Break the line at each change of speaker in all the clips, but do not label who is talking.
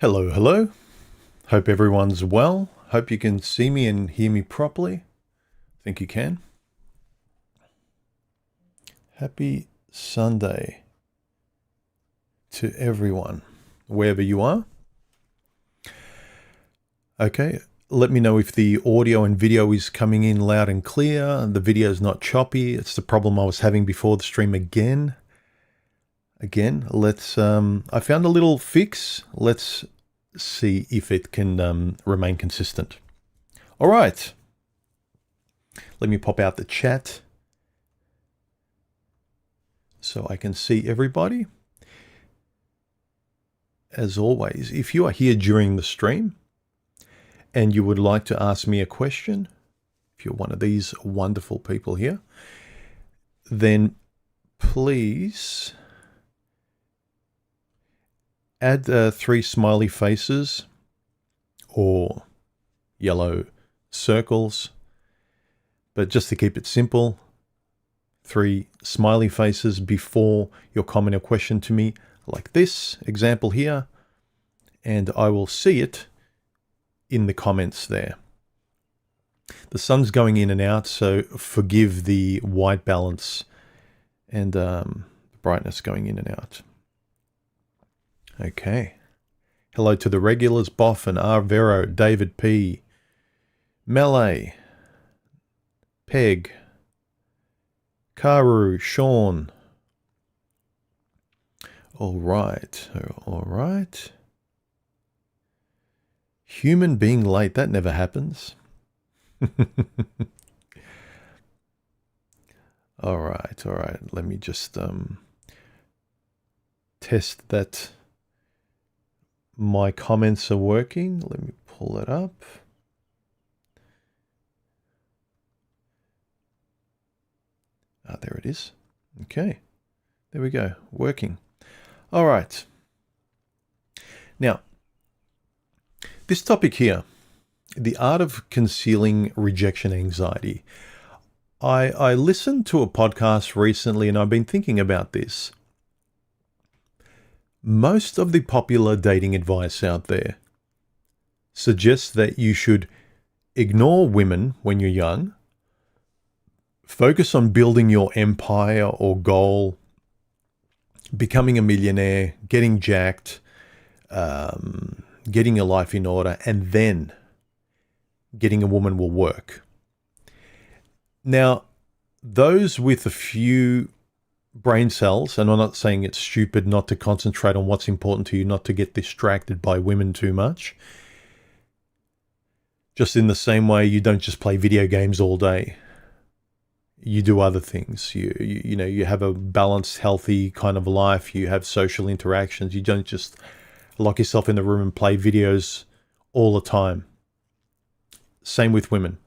Hello, hello. Hope everyone's well. Hope you can see me and hear me properly. Think you can. Happy Sunday to everyone, wherever you are. Okay, let me know if the audio and video is coming in loud and clear. The video is not choppy. It's the problem I was having before the stream again. Let's, I found a little fix. Let's see if it can remain consistent. All right. Let me pop out the chat so I can see everybody. As always, if you are here during the stream and you would like to ask me a question, if you're one of these wonderful people here, then please add 3 smiley faces or yellow circles, but just to keep it simple, 3 smiley faces before your comment or question to me, like this example here, and I will see it in the comments there. The sun's going in and out, so forgive the white balance and brightness going in and out. Okay. Hello to the regulars, Boff and R. Vero, David P. Melee, Peg, Karu, Sean. All right. Human being late, that never happens. All right. Let me just test that my comments are working. Let me pull it up. There it is. Okay. There we go. Working. All right. Now, this topic here, the art of concealing rejection anxiety. I listened to a podcast recently and I've been thinking about this. Most of the popular dating advice out there suggests that you should ignore women when you're young, focus on building your empire or goal, becoming a millionaire, getting jacked, getting your life in order, and then getting a woman will work. Now, those with a few brain cells, and I'm not saying it's stupid not to concentrate on what's important to you, not to get distracted by women too much. Just in the same way, you don't just play video games all day. You do other things. You know, you have a balanced, healthy kind of life. You have social interactions. You don't just lock yourself in the room and play videos all the time. Same with women.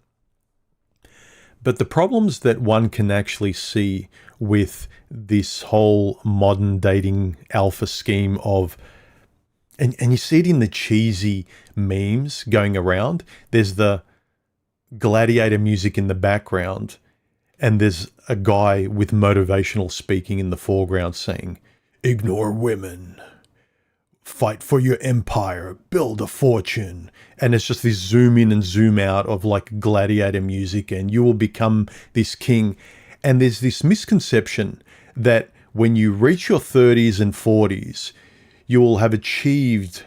But the problems that one can actually see with this whole modern dating alpha scheme of, and you see it in the cheesy memes going around, there's the gladiator music in the background, and there's a guy with motivational speaking in the foreground saying, ignore women, fight for your empire, build a fortune. And it's just this zoom in and zoom out of like gladiator music, and you will become this king. And there's this misconception that when you reach your 30s and 40s, you will have achieved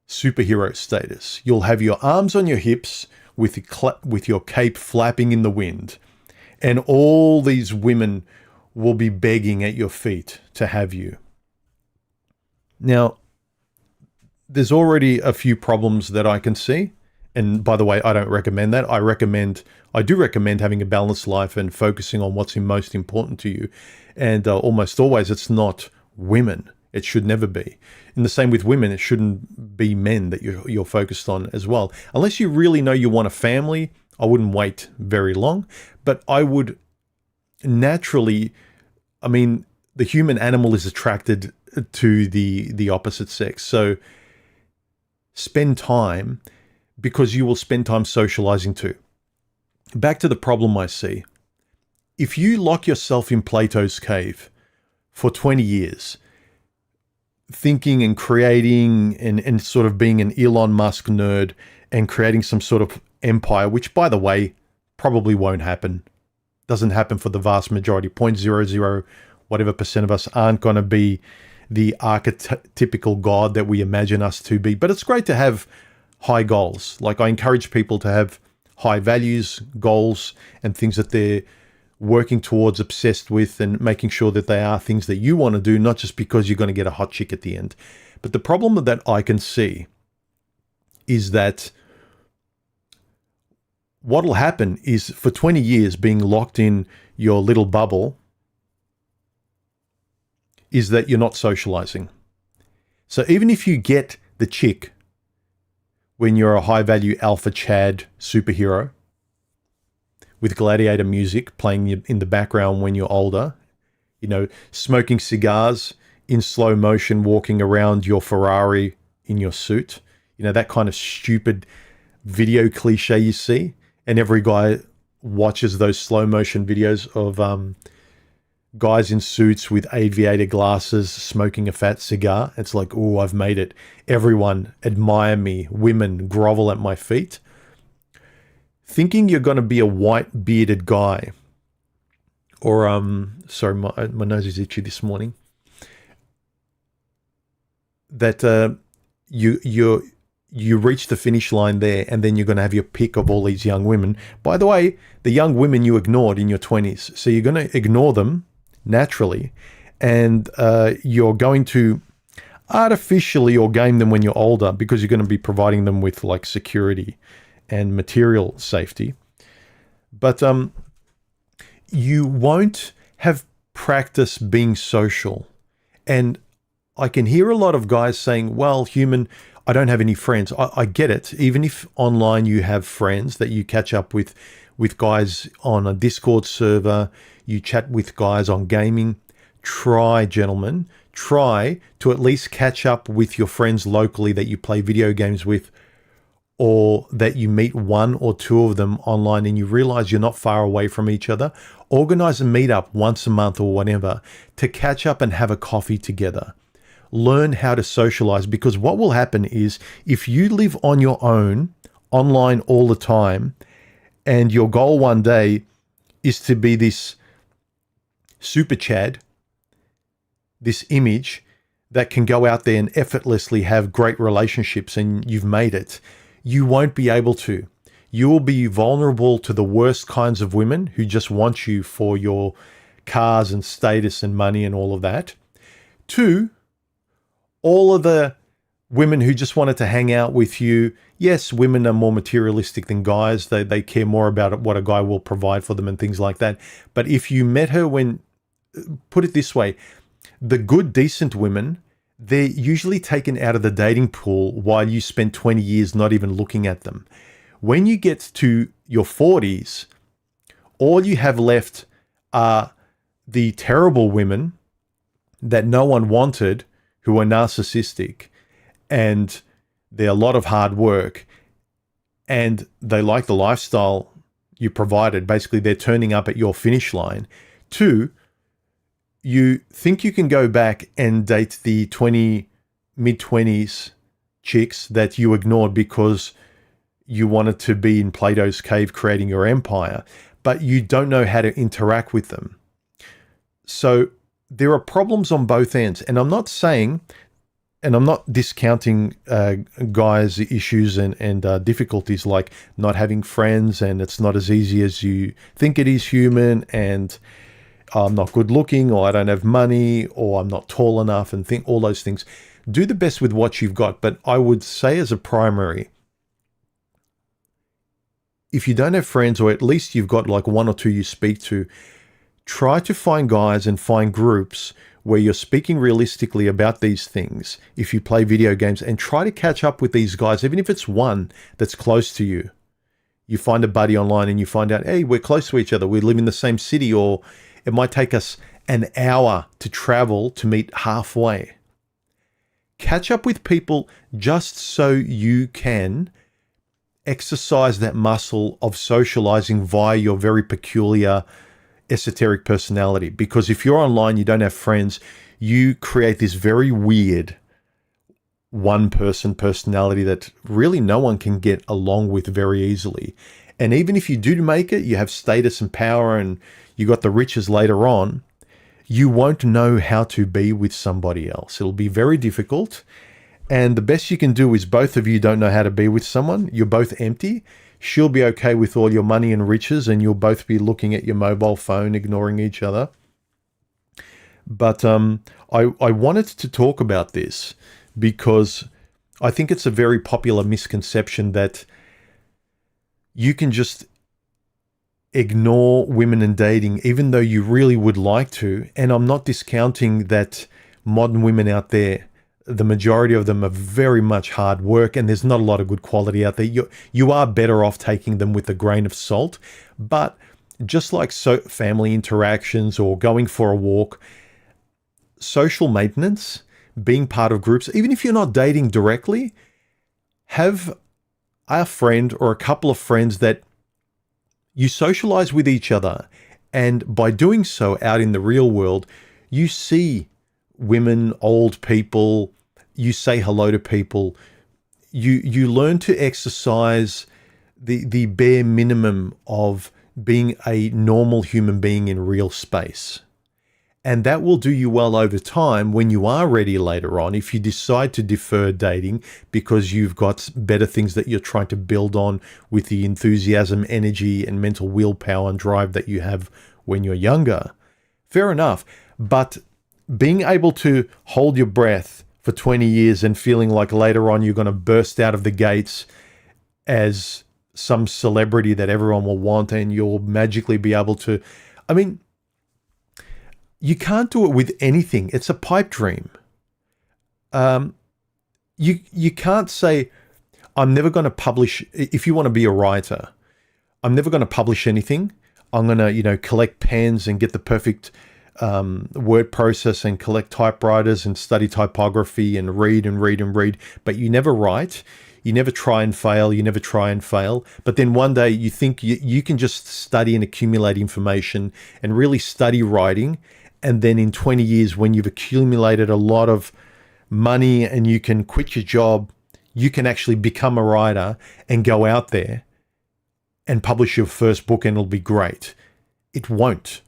superhero status. You'll have your arms on your hips with your cape flapping in the wind, and all these women will be begging at your feet to have you. Now, there's already a few problems that I can see. And by the way, I don't recommend that. I do recommend having a balanced life and focusing on what's most important to you. And almost always it's not women. It should never be. And the same with women, it shouldn't be men that you're focused on as well. Unless you really know you want a family, I wouldn't wait very long. But I would naturally, I mean, the human animal is attracted to the opposite sex. So spend time, because you will spend time socializing too. Back to the problem I see. If you lock yourself in Plato's cave for 20 years, thinking and creating and sort of being an Elon Musk nerd and creating some sort of empire, which, by the way, probably won't happen. Doesn't happen for the vast majority. 0.00 whatever percent of us aren't going to be the archetypical God that we imagine us to be. But it's great to have high goals. Like, I encourage people to have high values, goals, and things that they're working towards, obsessed with, and making sure that they are things that you want to do, not just because you're going to get a hot chick at the end. But the problem that I can see is that what'll happen is, for 20 years being locked in your little bubble, is that you're not socializing. So even if you get the chick when you're a high-value alpha Chad superhero with gladiator music playing in the background when you're older, you know, smoking cigars in slow motion, walking around your Ferrari in your suit, you know, that kind of stupid video cliche you see, and every guy watches those slow motion videos of guys in suits with aviator glasses smoking a fat cigar. It's like, oh, I've made it. Everyone admire me. Women grovel at my feet. Thinking you're going to be a white bearded guy, or sorry, my nose is itchy this morning. That you reach the finish line there, and then you're going to have your pick of all these young women. By the way, the young women you ignored in your 20s, so you're going to ignore them naturally, and you're going to artificially or game them when you're older, because you're going to be providing them with like security and material safety. But you won't have practice being social. And I can hear a lot of guys saying, well, human, I don't have any friends. I get it. Even if online you have friends that you catch up with guys on a Discord server, you chat with guys on gaming. Try, gentlemen, try to at least catch up with your friends locally that you play video games with, or that you meet one or two of them online and you realize you're not far away from each other. Organize a meetup once a month or whatever to catch up and have a coffee together. Learn how to socialize, because what will happen is, if you live on your own online all the time, and your goal one day is to be this super Chad, this image that can go out there and effortlessly have great relationships, and you've made it, you won't be able to. You will be vulnerable to the worst kinds of women who just want you for your cars and status and money and all of that. 2, all of the women who just wanted to hang out with you. Yes, women are more materialistic than guys. They care more about what a guy will provide for them and things like that. But if you met her when, put it this way, the good, decent women, they're usually taken out of the dating pool while you spend 20 years not even looking at them. When you get to your 40s, all you have left are the terrible women that no one wanted, who are narcissistic, and they're a lot of hard work, and they like the lifestyle you provided. Basically, they're turning up at your finish line. 2, you think you can go back and date the mid-20s chicks that you ignored because you wanted to be in Plato's cave creating your empire, but you don't know how to interact with them. So there are problems on both ends. And I'm not saying, and I'm not discounting guys' issues and difficulties, like not having friends, and it's not as easy as you think it is, human, and I'm not good looking, or I don't have money, or I'm not tall enough, and think all those things. Do the best with what you've got. But I would say, as a primary, if you don't have friends, or at least you've got like one or two you speak to, try to find guys and find groups where you're speaking realistically about these things. If you play video games, and try to catch up with these guys, even if it's one that's close to you. You find a buddy online and you find out, hey, we're close to each other. We live in the same city, or it might take us an hour to travel to meet halfway. Catch up with people just so you can exercise that muscle of socializing via your very peculiar esoteric personality, because if you're online, you don't have friends, you create this very weird one person personality that really no one can get along with very easily. And even if you do make it, you have status and power and you got the riches later on, you won't know how to be with somebody else. It'll be very difficult. And the best you can do is both of you don't know how to be with someone. You're both empty. She'll be okay with all your money and riches, and you'll both be looking at your mobile phone, ignoring each other. But I wanted to talk about this because I think it's a very popular misconception that you can just ignore women in dating, even though you really would like to. And I'm not discounting that modern women out there, the majority of them are very much hard work, and there's not a lot of good quality out there. You are better off taking them with a grain of salt. But just like family interactions or going for a walk, social maintenance, being part of groups, even if you're not dating directly, have a friend or a couple of friends that you socialize with each other. And by doing so out in the real world, you see women, old people, you say hello to people, you learn to exercise the bare minimum of being a normal human being in real space. And that will do you well over time when you are ready later on, if you decide to defer dating because you've got better things that you're trying to build on with the enthusiasm, energy, and mental willpower and drive that you have when you're younger. Fair enough. But being able to hold your breath for 20 years and feeling like later on you're going to burst out of the gates as some celebrity that everyone will want and you'll magically be able to... I mean, you can't do it with anything. It's a pipe dream. You can't say, I'm never going to publish... If you want to be a writer, I'm never going to publish anything. I'm going to, collect pens and get the perfect word process and collect typewriters and study typography and read and read and read. But you never write. You never try and fail. You never try and fail. But then one day you think you can just study and accumulate information and really study writing. And then in 20 years, when you've accumulated a lot of money and you can quit your job, you can actually become a writer and go out there and publish your first book and it'll be great. It won't.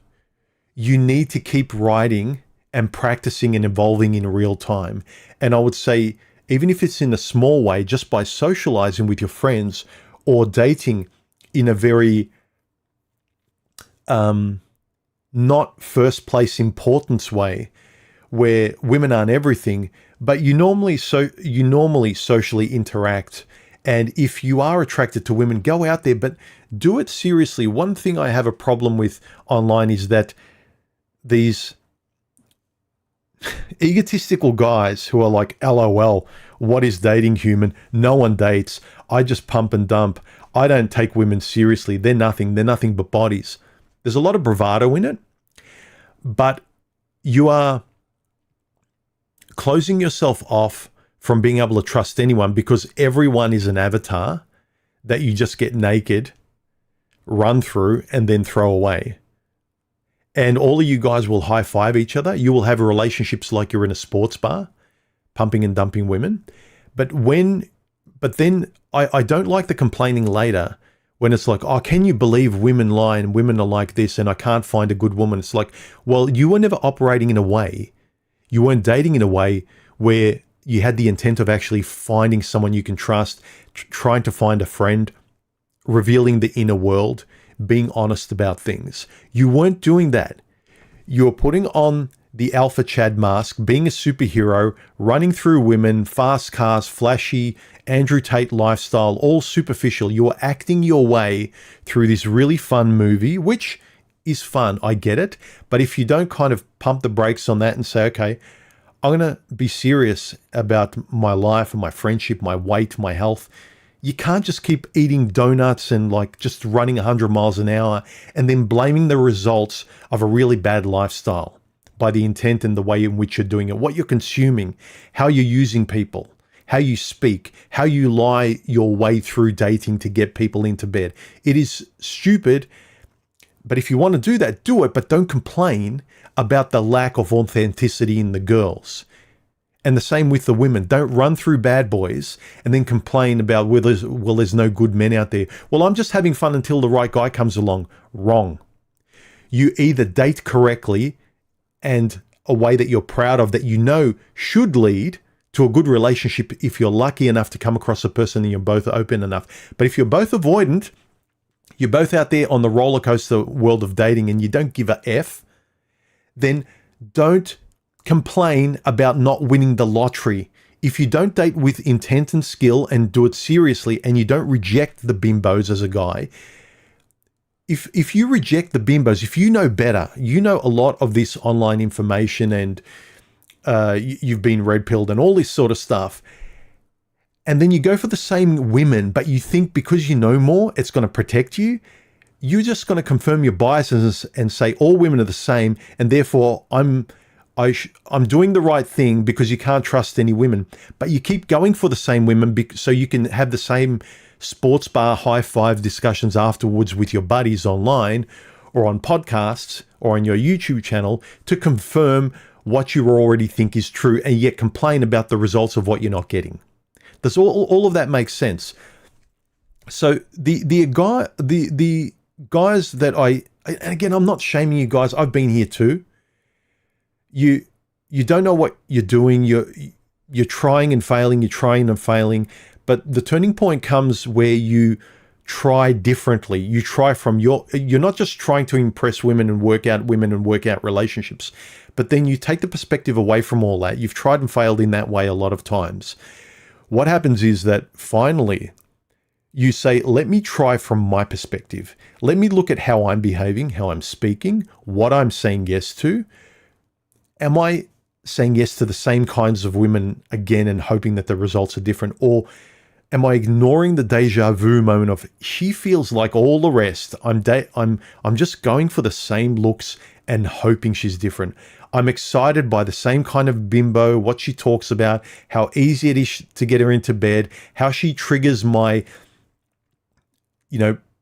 You need to keep writing and practicing and evolving in real time. And I would say, even if it's in a small way, just by socializing with your friends or dating in a very not first place importance way, where women aren't everything, but you normally socially interact. And if you are attracted to women, go out there, but do it seriously. One thing I have a problem with online is that these egotistical guys who are like, LOL, what is dating, human? No one dates. I just pump and dump. I don't take women seriously. They're nothing but bodies. There's a lot of bravado in it, but you are closing yourself off from being able to trust anyone because everyone is an avatar that you just get naked, run through, and then throw away. And all of you guys will high-five each other. You will have relationships like you're in a sports bar, pumping and dumping women. But then I don't like the complaining later when it's like, oh, can you believe women lie and women are like this and I can't find a good woman? It's like, well, you were never operating in a way, you weren't dating in a way where you had the intent of actually finding someone you can trust, trying to find a friend, revealing the inner world, being honest about things. You weren't doing that. You were putting on the alpha Chad mask, being a superhero, running through women, fast cars, flashy, Andrew Tate lifestyle, all superficial. You were acting your way through this really fun movie, which is fun. I get it. But if you don't kind of pump the brakes on that and say, okay, I'm going to be serious about my life and my friendship, my weight, my health. You can't just keep eating donuts and like just running 100 miles an hour and then blaming the results of a really bad lifestyle by the intent and the way in which you're doing it, what you're consuming, how you're using people, how you speak, how you lie your way through dating to get people into bed. It is stupid. But if you want to do that, do it, but don't complain about the lack of authenticity in the girls. And the same with the women. Don't run through bad boys and then complain about, well, there's no good men out there. Well, I'm just having fun until the right guy comes along. Wrong. You either date correctly and a way that you're proud of, that you know should lead to a good relationship if you're lucky enough to come across a person and you're both open enough. But if you're both avoidant, you're both out there on the roller coaster world of dating and you don't give a F, then don't complain about not winning the lottery. If you don't date with intent and skill and do it seriously, and you don't reject the bimbos as a guy, if you reject the bimbos, if you know better, you know a lot of this online information and you've been red pilled and all this sort of stuff, and then you go for the same women, but you think because you know more, it's going to protect you, you're just going to confirm your biases and say all women are the same, and therefore I'm doing the right thing because you can't trust any women. But you keep going for the same women so you can have the same sports bar high five discussions afterwards with your buddies online or on podcasts or on your YouTube channel to confirm what you already think is true, and yet complain about the results of what you're not getting. Does all of that make sense? So the guys that and again, I'm not shaming you guys. I've been here too. You don't know what you're doing. You're trying and failing. You're trying and failing. But the turning point comes where you try differently. You try you're not just trying to impress women and work out relationships, but then you take the perspective away from all that. You've tried and failed in that way a lot of times. What happens is that finally you say, let me try from my perspective. Let me look at how I'm behaving, how I'm speaking, what I'm saying yes to. Am I saying yes to the same kinds of women again and hoping that the results are different? Or am I ignoring the deja vu moment of, she feels like all the rest, I'm just going for the same looks and hoping she's different. I'm excited by the same kind of bimbo, what she talks about, how easy it is to get her into bed, how she triggers my,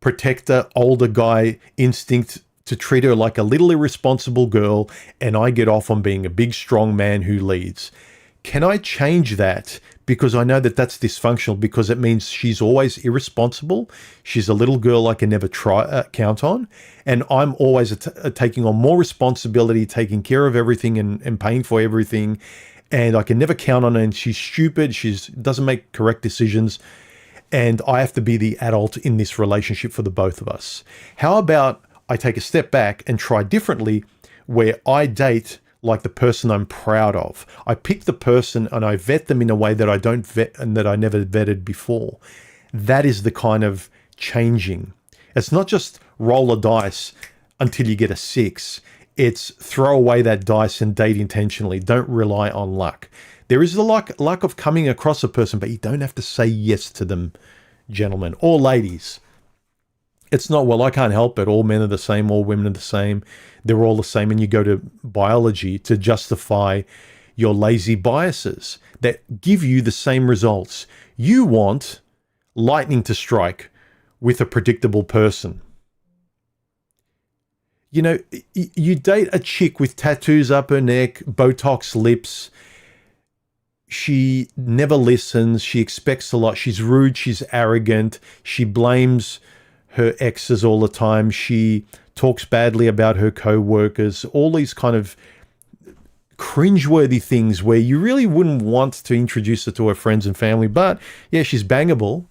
protector, older guy instinct to treat her like a little irresponsible girl, and I get off on being a big, strong man who leads. Can I change that? Because I know that that's dysfunctional, because it means she's always irresponsible. She's a little girl I can never count on. And I'm always taking on more responsibility, taking care of everything and paying for everything. And I can never count on her. And she's stupid. She doesn't make correct decisions. And I have to be the adult in this relationship for the both of us. How about I take a step back and try differently, where I date like the person I'm proud of. I pick the person and I vet them in a way that I don't vet and that I never vetted before. That is the kind of changing. It's not just roll a dice until you get a 6. It's throw away that dice and date intentionally. Don't rely on luck. There is the luck of coming across a person, but you don't have to say yes to them, gentlemen or ladies. It's not, well, I can't help it. All men are the same. All women are the same. They're all the same. And you go to biology to justify your lazy biases that give you the same results. You want lightning to strike with a predictable person. You date a chick with tattoos up her neck, Botox lips. She never listens. She expects a lot. She's rude. She's arrogant. She blames her exes all the time. She talks badly about her co-workers, all these kind of cringeworthy things where you really wouldn't want to introduce her to her friends and family. But yeah, she's bangable.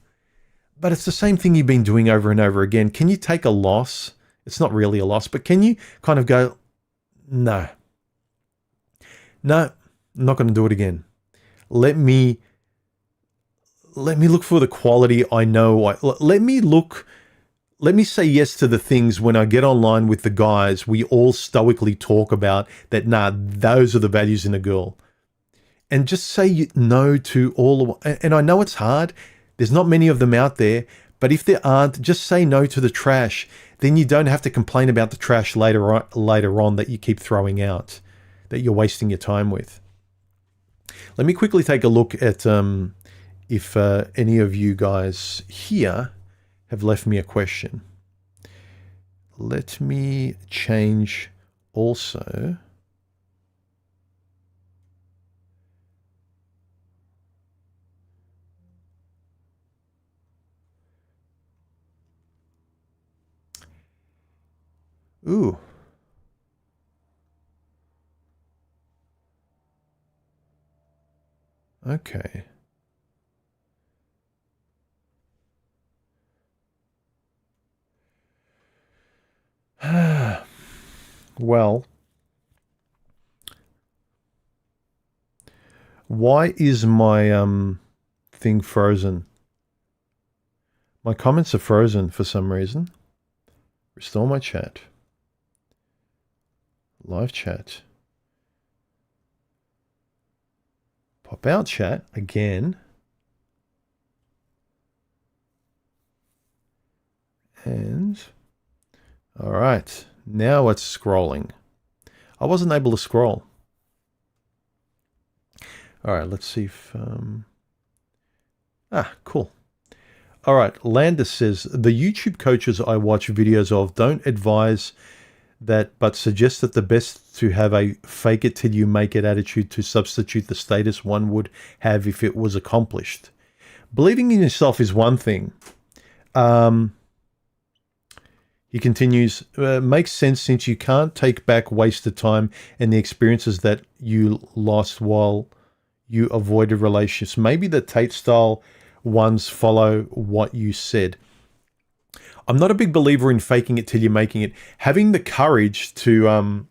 But it's the same thing you've been doing over and over again. Can you take a loss? It's not really a loss, but can you kind of go, no, I'm not going to do it again. Let me look for the quality I know. Let me say yes to the things when I get online with the guys, we all stoically talk about that, those are the values in a girl. And just say no to all of, and I know it's hard. There's not many of them out there, but if there aren't, just say no to the trash. Then you don't have to complain about the trash later on that you keep throwing out, that you're wasting your time with. Let me quickly take a look at if any of you guys here have left me a question. let me change also. Ooh. Okay. Well, why is my thing frozen? My comments are frozen for some reason. Restore my chat. Live chat. Pop out chat again. And all right, now it's scrolling. I wasn't able to scroll. All right, let's see if cool. All right, Landis says the YouTube coaches I watch videos of don't advise that, but suggest that the best to have a fake it till you make it attitude to substitute the status one would have if it was accomplished. Believing in yourself is one thing. He continues, makes sense since you can't take back wasted time and the experiences that you lost while you avoided relationships. Maybe the Tate style ones follow what you said. I'm not a big believer in faking it till you're making it. Having the courage to,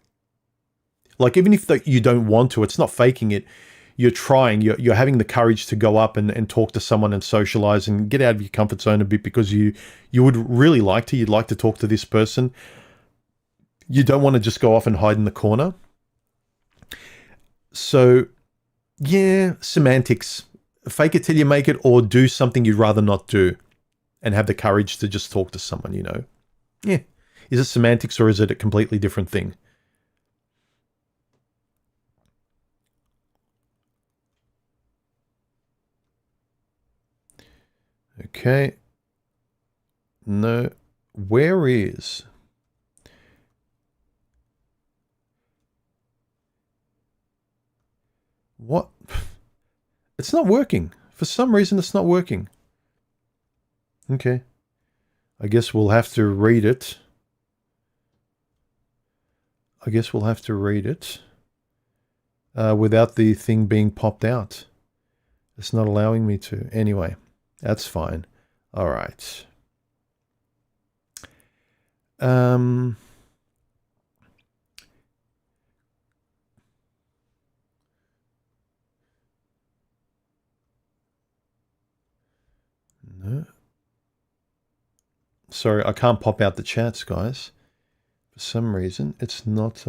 like, even if you don't want to, it's not faking it. You're trying, you're having the courage to go up and talk to someone and socialize and get out of your comfort zone a bit because you would really like to. You'd like to talk to this person. You don't want to just go off and hide in the corner. So, yeah, semantics. Fake it till you make it, or do something you'd rather not do and have the courage to just talk to someone, you know. Yeah. Is it semantics or is it a completely different thing? Okay. No. Where is... What? It's not working. For some reason, it's not working. Okay. I guess we'll have to read it. Without the thing being popped out. It's not allowing me to. Anyway, that's fine. All right. No. Sorry, I can't pop out the chats, guys. For some reason, it's not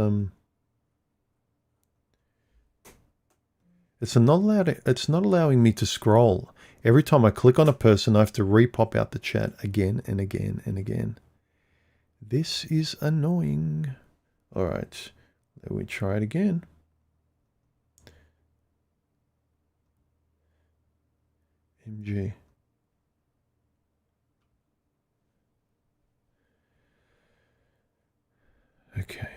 it's not allowing me to scroll. Every time I click on a person, I have to re-pop out the chat again and again and again. This is annoying. All right, let me try it again. MG. Okay.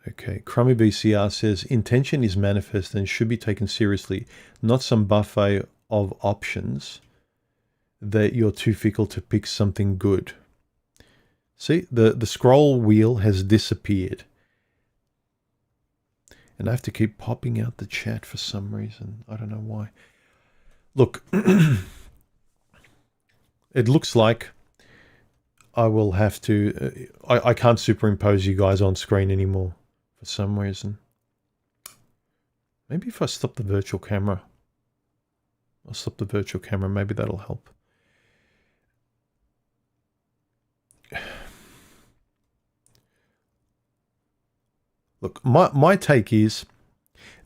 Okay, Crummy BCR says, intention is manifest and should be taken seriously, not some buffet of options that you're too fickle to pick something good. See, the scroll wheel has disappeared. And I have to keep popping out the chat for some reason. I don't know why. Look, it looks like I will have to... I can't superimpose you guys on screen anymore for some reason. Maybe if I stop the virtual camera. I'll stop the virtual camera. Maybe that'll help. Look, my take is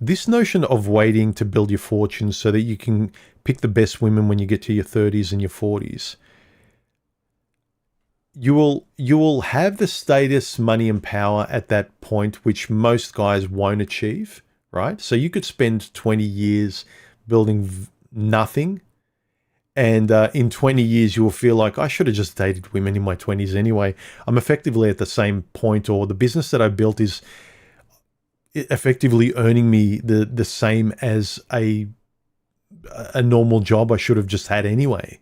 this notion of waiting to build your fortune so that you can pick the best women when you get to your 30s and your 40s. You will have the status, money, and power at that point, which most guys won't achieve, right? So you could spend 20 years nothing. And in 20 years, you will feel like I should have just dated women in my 20s anyway. I'm effectively at the same point, or the business that I built is effectively earning me the same as a normal job I should have just had anyway.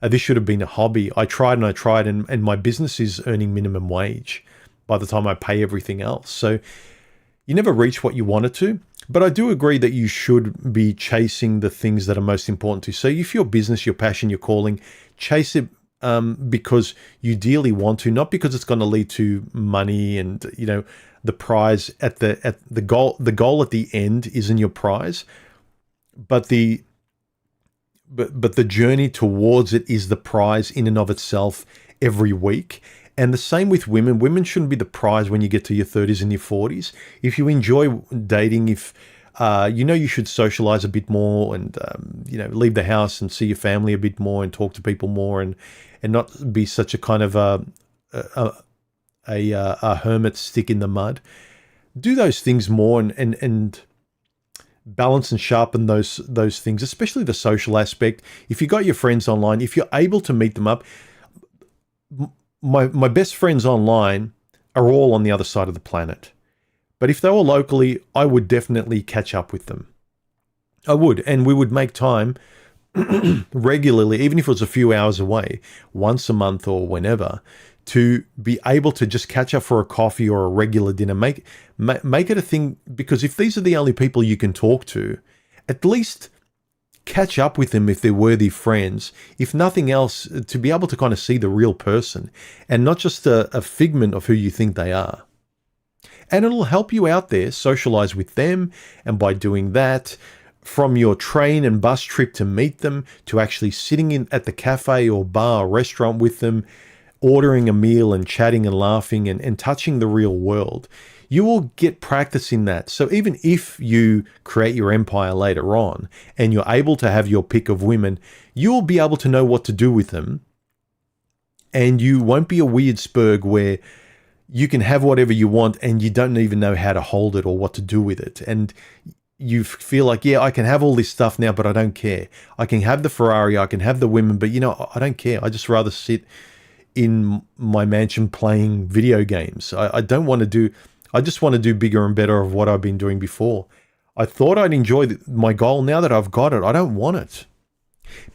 This should have been a hobby. I tried, and my business is earning minimum wage by the time I pay everything else. So you never reach what you wanted to. But I do agree that you should be chasing the things that are most important to you. So if your business, your passion, your calling, chase it because you dearly want to, not because it's going to lead to money and, you know, the prize at the goal. The goal at the end isn't your prize, but the journey towards it is the prize in and of itself every week. And the same with women. Women shouldn't be the prize when you get to your 30s and your 40s. If you enjoy dating, if you know you should socialize a bit more and you know, leave the house and see your family a bit more and talk to people more and not be such a kind of a hermit stick in the mud. Do those things more and balance and sharpen those things, especially the social aspect. If you got your friends online, if you're able to meet them up. My best friends online are all on the other side of the planet. But if they were locally, I would definitely catch up with them. I would, and we would make time regularly, even if it was a few hours away, once a month or whenever, to be able to just catch up for a coffee or a regular dinner. Make it a thing, because if these are the only people you can talk to, at least catch up with them if they're worthy friends. If nothing else, to be able to kind of see the real person and not just a figment of who you think they are. And it'll help you out there, socialize with them. And by doing that, from your train and bus trip to meet them, to actually sitting at the cafe or bar or restaurant with them, ordering a meal and chatting and laughing and touching the real world, you will get practice in that. So even if you create your empire later on and you're able to have your pick of women, you'll be able to know what to do with them. And you won't be a weird spurg where you can have whatever you want and you don't even know how to hold it or what to do with it. And you feel like, yeah, I can have all this stuff now, but I don't care. I can have the Ferrari, I can have the women, but you know, I don't care. I just rather sit in my mansion playing video games. I don't want to do... I just want to do bigger and better of what I've been doing before. I thought I'd enjoy my goal. Now that I've got it, I don't want it.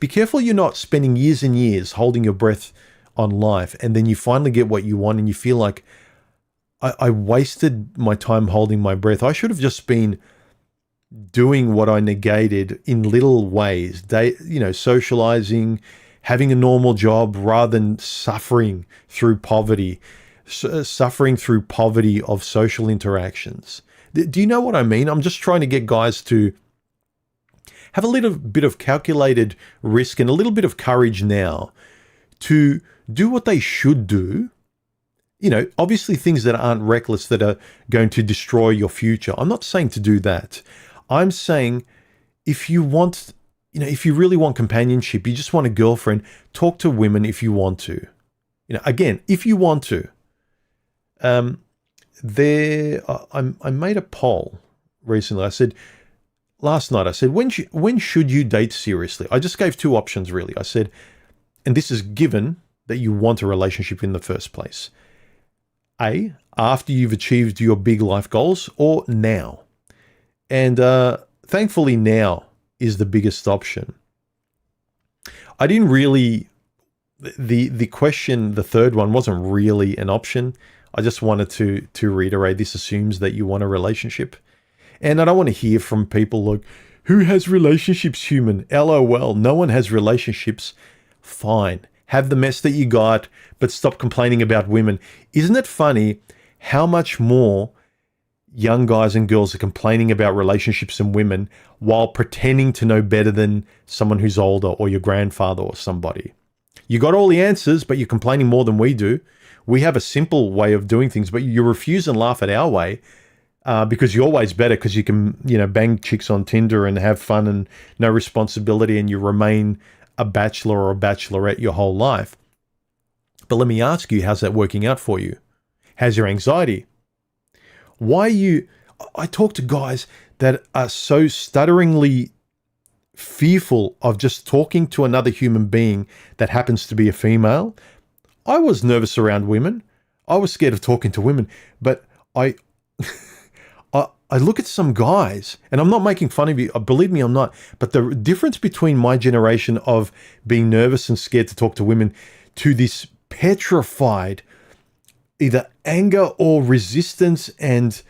Be careful you're not spending years and years holding your breath on life, and then you finally get what you want and you feel like, I wasted my time holding my breath. I should have just been doing what I negated in little ways, socializing, having a normal job rather than suffering through poverty of social interactions. Do you know what I mean? I'm just trying to get guys to have a little bit of calculated risk and a little bit of courage now to do what they should do. You know, obviously things that aren't reckless, that are going to destroy your future. I'm not saying to do that. I'm saying if you want, if you really want companionship, you just want a girlfriend, talk to women if you want to. Again, if you want to. I made a poll recently. I said, last night, I said, when should you date seriously? I just gave two options, really. I said, and this is given that you want a relationship in the first place. A, after you've achieved your big life goals, or now. And thankfully now is the biggest option. I didn't really, the question, the third one, wasn't really an option. I just wanted to reiterate, this assumes that you want a relationship. And I don't want to hear from people like, who has relationships, human? LOL, no one has relationships. Fine. Have the mess that you got, but stop complaining about women. Isn't it funny how much more young guys and girls are complaining about relationships and women while pretending to know better than someone who's older or your grandfather or somebody? You got all the answers, but you're complaining more than we do. We have a simple way of doing things, but you refuse and laugh at our way because you're always better because you can, bang chicks on Tinder and have fun and no responsibility, and you remain a bachelor or a bachelorette your whole life. But let me ask you, how's that working out for you? How's your anxiety? I talk to guys that are so stutteringly fearful of just talking to another human being that happens to be a female. I was nervous around women. I was scared of talking to women, but I I look at some guys, and I'm not making fun of you. Believe me, I'm not. But the difference between my generation of being nervous and scared to talk to women to this petrified either anger or resistance, and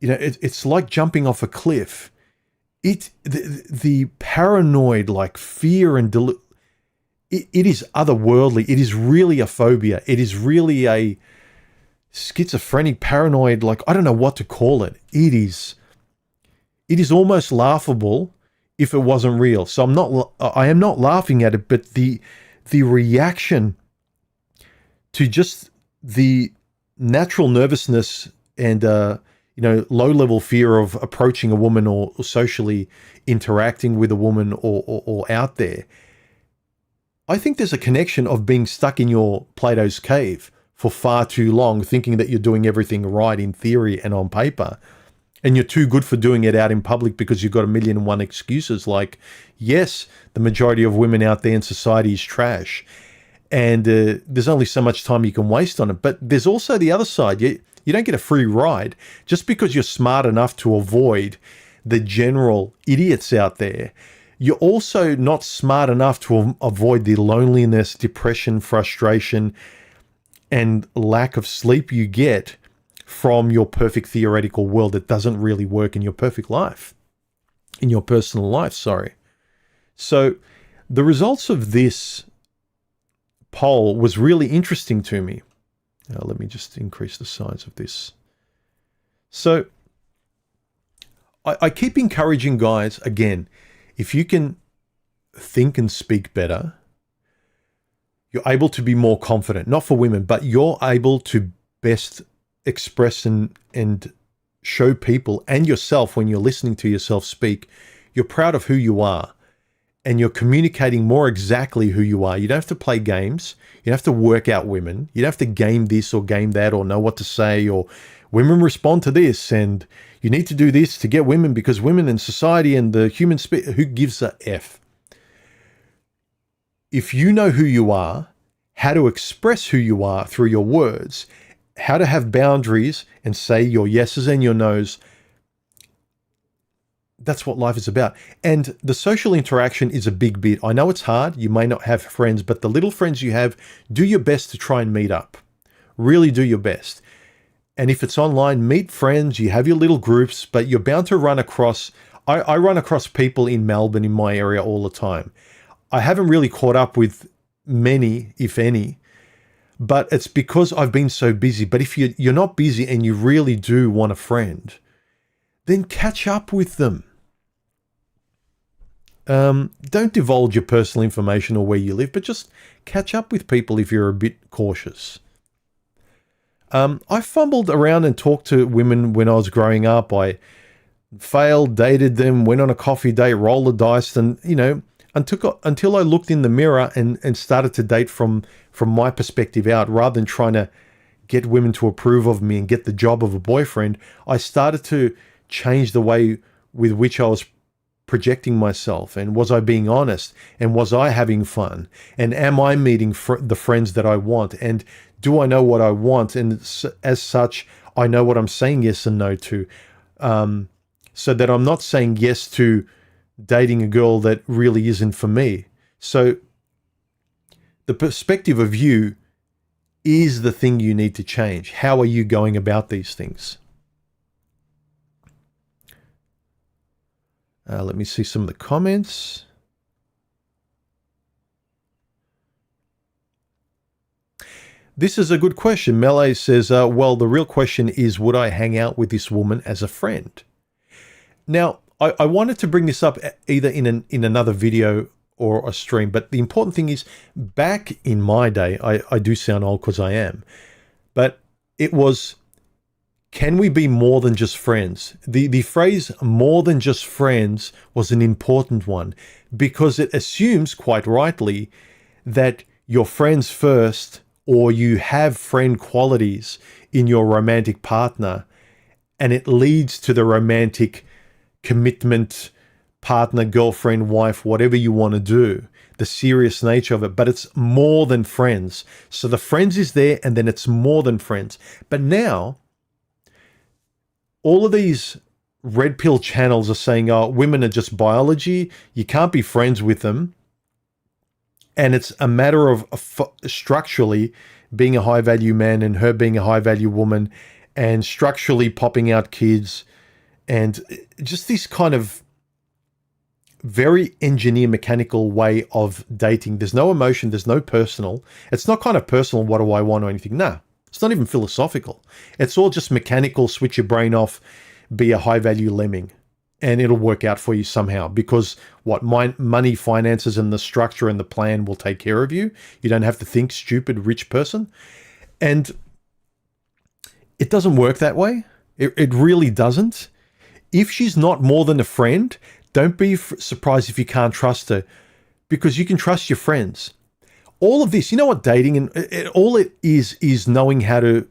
it's like jumping off a cliff. The paranoid, like fear and it is otherworldly. It is really a phobia. It is really a schizophrenic, paranoid, like, I don't know what to call it. It is almost laughable if it wasn't real. So I am not laughing at it, but the reaction to just the natural nervousness and low-level fear of approaching a woman or socially interacting with a woman or out there. I think there's a connection of being stuck in your Plato's cave for far too long, thinking that you're doing everything right in theory and on paper, and you're too good for doing it out in public because you've got 1,000,001 excuses. Like, yes, the majority of women out there in society is trash, and there's only so much time you can waste on it. But there's also the other side. You don't get a free ride just because you're smart enough to avoid the general idiots out there. You're also not smart enough to avoid the loneliness, depression, frustration, and lack of sleep you get from your perfect theoretical world that doesn't really work in your perfect life, in your personal life, sorry. So the results of this poll was really interesting to me. Now, let me just increase the size of this. So I keep encouraging guys, again, if you can think and speak better, you're able to be more confident, not for women, but you're able to best express and show people and yourself when you're listening to yourself speak, you're proud of who you are and you're communicating more exactly who you are. You don't have to play games. You don't have to work out women. You don't have to game this or game that or know what to say or women respond to this and you need to do this to get women because women in society and the human spirit, who gives a F? If you know who you are, how to express who you are through your words, how to have boundaries and say your yeses and your nos, that's what life is about. And the social interaction is a big bit. I know it's hard. You may not have friends, but the little friends you have, do your best to try and meet up. Really do your best. And if it's online, meet friends. You have your little groups, but you're bound to run across... I run across people in Melbourne, in my area, all the time. I haven't really caught up with many, if any, but it's because I've been so busy. But if you're not busy and you really do want a friend, then catch up with them. Don't divulge your personal information or where you live, but just catch up with people if you're a bit cautious. I fumbled around and talked to women when I was growing up. I failed, dated them, went on a coffee date, rolled the dice, and, until I looked in the mirror and started to date from my perspective out, rather than trying to get women to approve of me and get the job of a boyfriend, I started to change the way with which I was projecting myself. And was I being honest? And was I having fun? And am I meeting the friends that I want? And do I know what I want? And as such, I know what I'm saying yes and no to, so that I'm not saying yes to dating a girl that really isn't for me. So the perspective of you is the thing you need to change. How are you going about these things? Let me see some of the comments. This is a good question. Melee says, well, the real question is, would I hang out with this woman as a friend? Now, I wanted to bring this up either in another video or a stream, but the important thing is, back in my day, I do sound old because I am, but it was, can we be more than just friends? The phrase more than just friends was an important one because it assumes, quite rightly, that you're friends first or you have friend qualities in your romantic partner, and it leads to the romantic commitment, partner, girlfriend, wife, whatever you want to do, the serious nature of it, but it's more than friends. So the friends is there, and then it's more than friends. But now, all of these red pill channels are saying, oh, women are just biology, you can't be friends with them. And it's a matter of structurally being a high value man and her being a high value woman, and structurally popping out kids, and just this kind of very engineer mechanical way of dating. There's no emotion, there's no personal. It's not kind of personal, what do I want or anything. Nah, it's not even philosophical. It's all just mechanical, switch your brain off, be a high value lemming, and it'll work out for you somehow, because money, finances, and the structure and the plan will take care of you. You don't have to think, stupid rich person. And it doesn't work that way. It really doesn't. If she's not more than a friend, don't be surprised if you can't trust her, because you can trust your friends. All of this, you know what dating and all it is knowing how to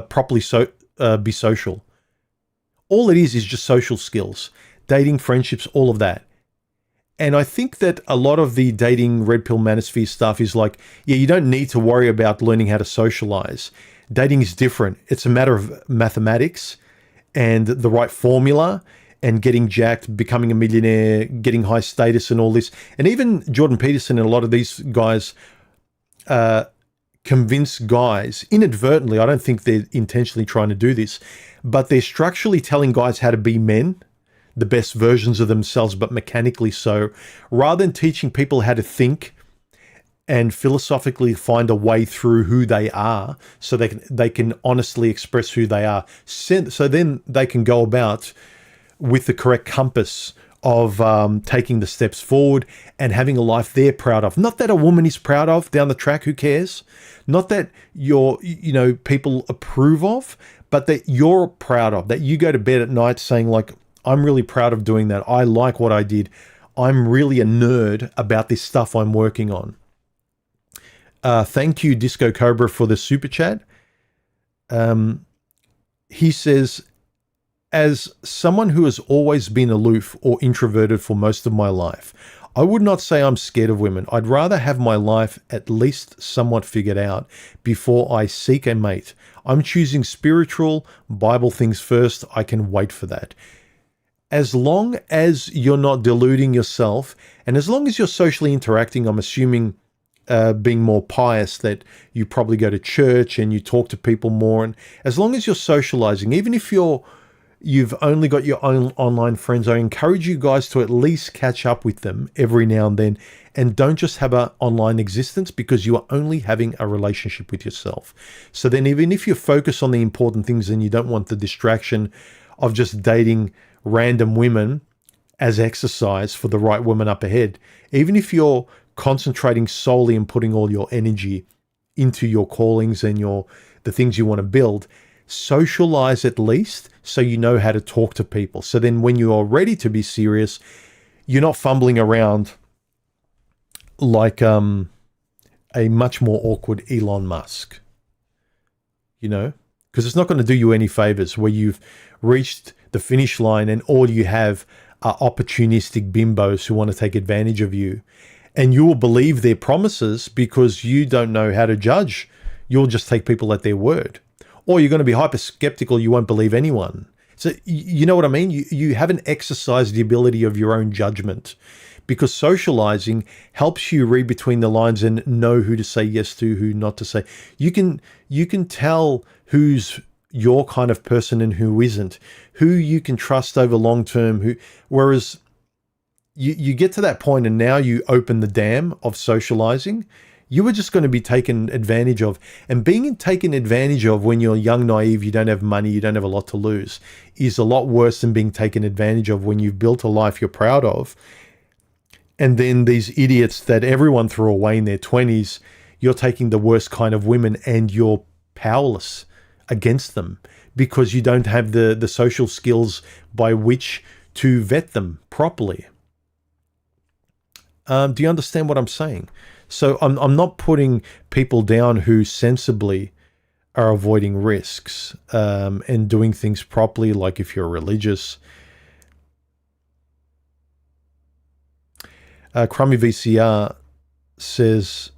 properly be social. All it is just social skills, dating, friendships, all of that. And I think that a lot of the dating red pill manosphere stuff is like, yeah, you don't need to worry about learning how to socialize. Dating is different. It's a matter of mathematics and the right formula, and getting jacked, becoming a millionaire, getting high status and all this. And even Jordan Peterson and a lot of these guys convince guys inadvertently, I don't think they're intentionally trying to do this, but they're structurally telling guys how to be men, the best versions of themselves, but mechanically so, rather than teaching people how to think and philosophically find a way through who they are, so they can honestly express who they are. So then they can go about with the correct compass of taking the steps forward and having a life they're proud of. Not that a woman is proud of down the track, who cares? Not that people approve of, but that you're proud of, that you go to bed at night saying like, I'm really proud of doing that. I like what I did. I'm really a nerd about this stuff I'm working on. Thank you, Disco Cobra, for the super chat. He says, as someone who has always been aloof or introverted for most of my life, I would not say I'm scared of women. I'd rather have my life at least somewhat figured out before I seek a mate. I'm choosing spiritual, Bible things first. I can wait for that. As long as you're not deluding yourself, and as long as you're socially interacting, I'm assuming being more pious, that you probably go to church and you talk to people more. And as long as you're socializing, even if you've only got your own online friends, I encourage you guys to at least catch up with them every now and then, and don't just have an online existence, because you are only having a relationship with yourself. So then even if you focus on the important things and you don't want the distraction of just dating random women as exercise for the right woman up ahead, even if you're concentrating solely and putting all your energy into your callings and the things you want to build, socialize at least, so you know how to talk to people. So then when you are ready to be serious, you're not fumbling around like a much more awkward Elon Musk, because it's not going to do you any favors where you've reached the finish line and all you have are opportunistic bimbos who want to take advantage of you. And you will believe their promises because you don't know how to judge. You'll just take people at their word. Or you're going to be hyper skeptical. You won't believe anyone. So you know what I mean? You haven't exercised the ability of your own judgment, because socializing helps you read between the lines and know who to say yes to, who not to say. You can tell who's your kind of person and who isn't, who you can trust over long term. Whereas you get to that point and now you open the dam of socializing, you are just going to be taken advantage of. And being taken advantage of when you're young, naive, you don't have money, you don't have a lot to lose, is a lot worse than being taken advantage of when you've built a life you're proud of. And then these idiots that everyone threw away in their 20s, you're taking the worst kind of women and you're powerless against them because you don't have the social skills by which to vet them properly. Do you understand what I'm saying? So I'm not putting people down who sensibly are avoiding risks and doing things properly, like if you're religious. Crummy VCR says,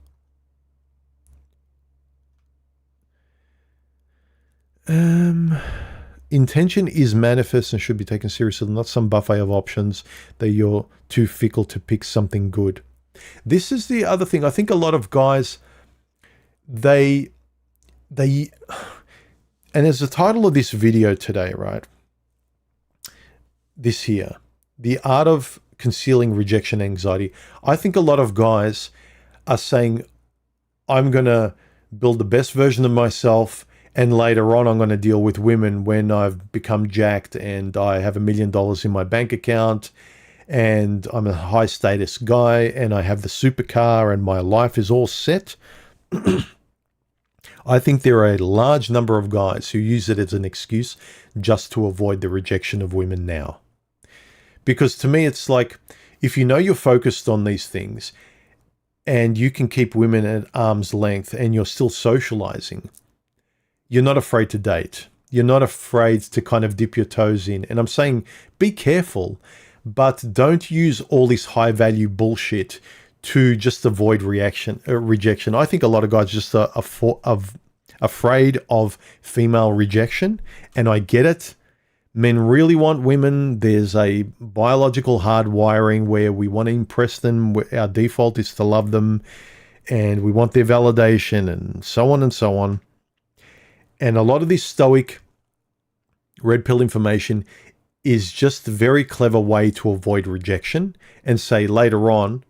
intention is manifest and should be taken seriously, not some buffet of options that you're too fickle to pick something good. This is the other thing. I think a lot of guys, and as the title of this video today, right? This here, the art of concealing rejection anxiety. I think a lot of guys are saying, I'm going to build the best version of myself, and later on I'm going to deal with women when I've become jacked and I have $1 million in my bank account and I'm a high status guy and I have the supercar and my life is all set. I think there are a large number of guys who use it as an excuse just to avoid the rejection of women now. Because to me, it's like, if you know you're focused on these things and you can keep women at arm's length and you're still socializing, you're not afraid to date. You're not afraid to kind of dip your toes in. And I'm saying, be careful, but don't use all this high value bullshit to just avoid rejection. I think a lot of guys just are afraid of female rejection, and I get it. Men really want women. There's a biological hardwiring where we want to impress them. Our default is to love them, and we want their validation, and so on and so on. And a lot of this stoic red pill information is just a very clever way to avoid rejection and say later on,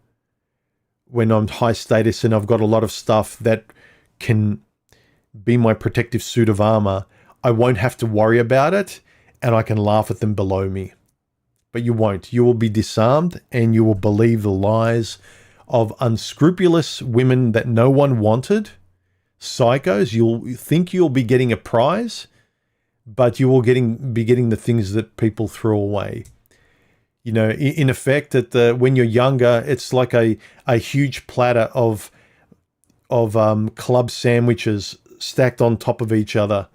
when I'm high status and I've got a lot of stuff that can be my protective suit of armor, I won't have to worry about it and I can laugh at them below me. But you won't. You will be disarmed and you will believe the lies of unscrupulous women that no one wanted, psychos. You'll think you'll be getting a prize, but you will be getting the things that people threw away. You know, in effect, when you're younger, it's like a huge platter of club sandwiches stacked on top of each other.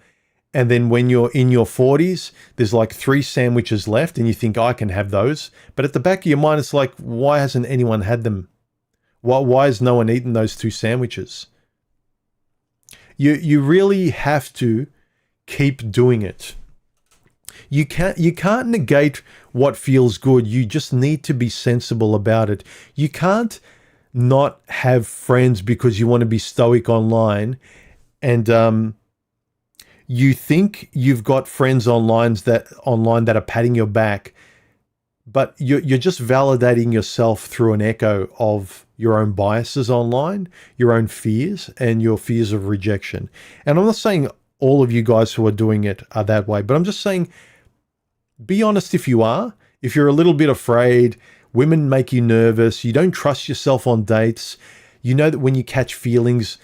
And then when you're in your 40s, there's like 3 sandwiches left and you think, I can have those. But at the back of your mind, it's like, why hasn't anyone had them? Why has no one eaten those 2 sandwiches? You really have to keep doing it. You can't negate what feels good. You just need to be sensible about it. You can't not have friends because you want to be stoic online, and you think you've got friends online that are patting your back, but you're just validating yourself through an echo of your own biases online, your own fears, and your fears of rejection. And I'm not saying all of you guys who are doing it are that way, but I'm just saying, be honest if you are. If you're a little bit afraid, women make you nervous, you don't trust yourself on dates, you know that when you catch feelings,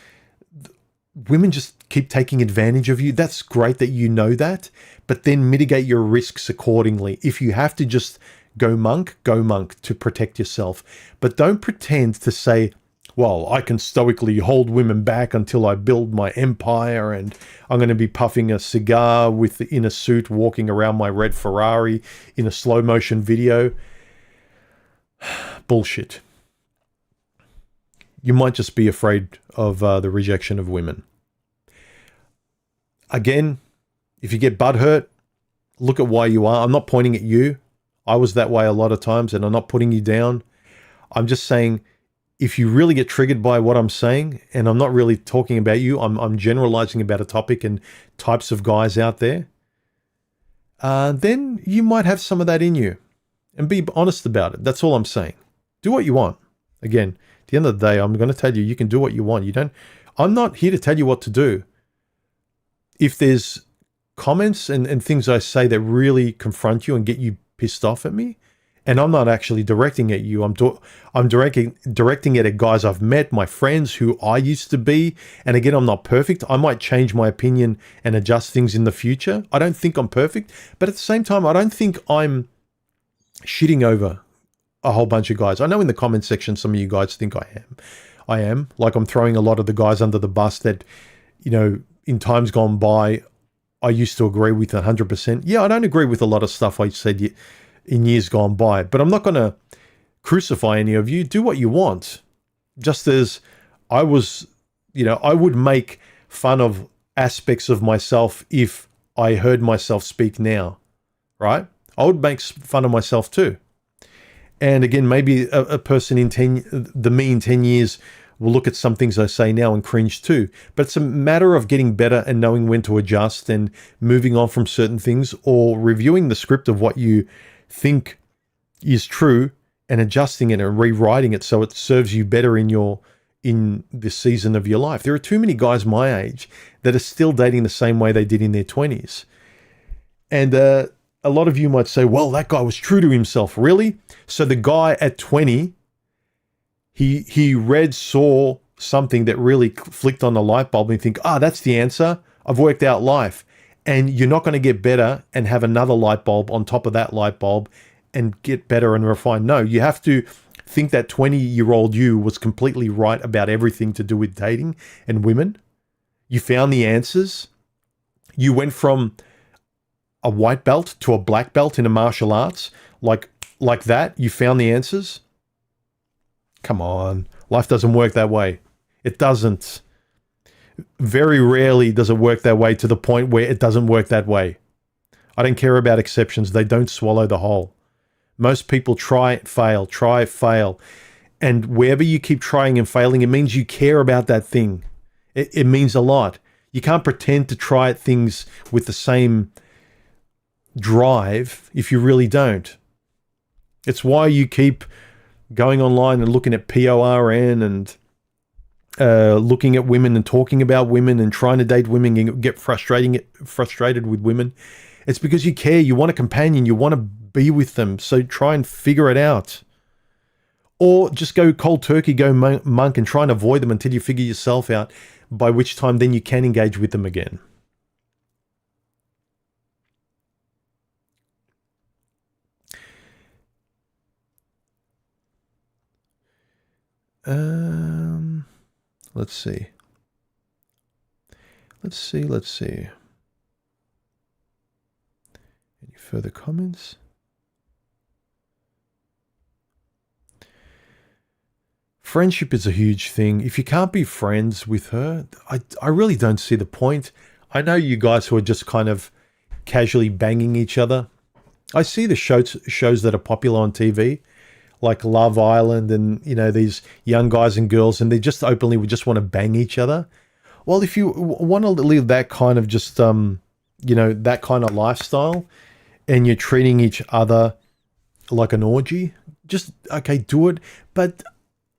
women just keep taking advantage of you. That's great that you know that, but then mitigate your risks accordingly. If you have to just go monk to protect yourself. But don't pretend to say, well, I can stoically hold women back until I build my empire and I'm going to be puffing a cigar in a suit, walking around my red Ferrari in a slow motion video. Bullshit. You might just be afraid of the rejection of women. Again, if you get butthurt, look at why you are. I'm not pointing at you. I was that way a lot of times, and I'm not putting you down. I'm just saying, if you really get triggered by what I'm saying, and I'm not really talking about you, I'm generalizing about a topic and types of guys out there, then you might have some of that in you. And be honest about it. That's all I'm saying. Do what you want. Again, at the end of the day, I'm going to tell you, you can do what you want. I'm not here to tell you what to do. If there's comments and things I say that really confront you and get you pissed off at me, and I'm not actually directing at you, I'm directing it at guys I've met, my friends who I used to be. And again, I'm not perfect. I might change my opinion and adjust things in the future. I don't think I'm perfect, but at the same time, I don't think I'm shitting over a whole bunch of guys. I know in the comment section, some of you guys think I am. Like, I'm throwing a lot of the guys under the bus that, you know, in times gone by, I used to agree with 100%. Yeah, I don't agree with a lot of stuff I said in years gone by, but I'm not going to crucify any of you. Do what you want. Just as I was, I would make fun of aspects of myself if I heard myself speak now, right? I would make fun of myself too. And again, maybe a person in 10 years will look at some things I say now and cringe too. But it's a matter of getting better and knowing when to adjust and moving on from certain things, or reviewing the script of what you think is true and adjusting it and rewriting it so it serves you better in this season of your life. There are too many guys my age that are still dating the same way they did in their 20s. And a lot of you might say, well, that guy was true to himself. Really? So the guy at 20, he saw something that really flicked on the light bulb and think, that's the answer. I've worked out life. And you're not going to get better and have another light bulb on top of that light bulb and get better and refine. No, you have to think that 20-year-old you was completely right about everything to do with dating and women. You found the answers. You went from a white belt to a black belt in a martial arts. Like that, you found the answers. Come on. Life doesn't work that way. It doesn't. Very rarely does it work that way to the point where it doesn't work that way. I don't care about exceptions. They don't swallow the whole. Most people try, fail. And wherever you keep trying and failing, it means you care about that thing. It means a lot. You can't pretend to try things with the same drive if you really don't. It's why you keep going online and looking at PORN and looking at women and talking about women and trying to date women and get frustrated with women. It's because you care. You want a companion. You want to be with them. So try and figure it out. Or just go cold turkey, go monk and try and avoid them until you figure yourself out, by which time then you can engage with them again. Let's see. Any further comments? Friendship is a huge thing. If you can't be friends with her, I really don't see the point. I know you guys who are just kind of casually banging each other. I see the shows that are popular on TV, like Love Island and, these young guys and girls, and they just openly would just want to bang each other. Well, if you want to live that kind of just, that kind of lifestyle, and you're treating each other like an orgy, just, okay, do it. But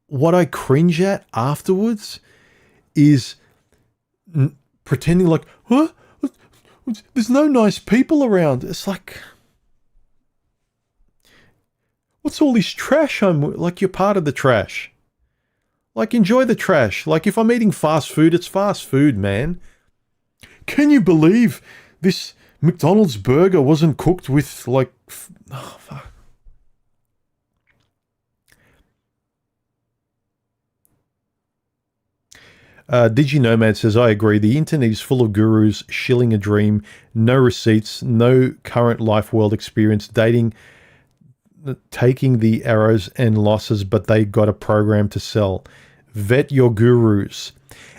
what I cringe at afterwards is pretending like, huh? There's no nice people around. It's like, what's all this trash? Like, you're part of the trash. Like, enjoy the trash. Like, if I'm eating fast food, it's fast food, man. Can you believe this McDonald's burger wasn't cooked with, like, oh, fuck. DigiNomad says, I agree. The internet is full of gurus shilling a dream, no receipts, no current life world experience, dating, taking the arrows and losses, but they got a program to sell. Vet your gurus.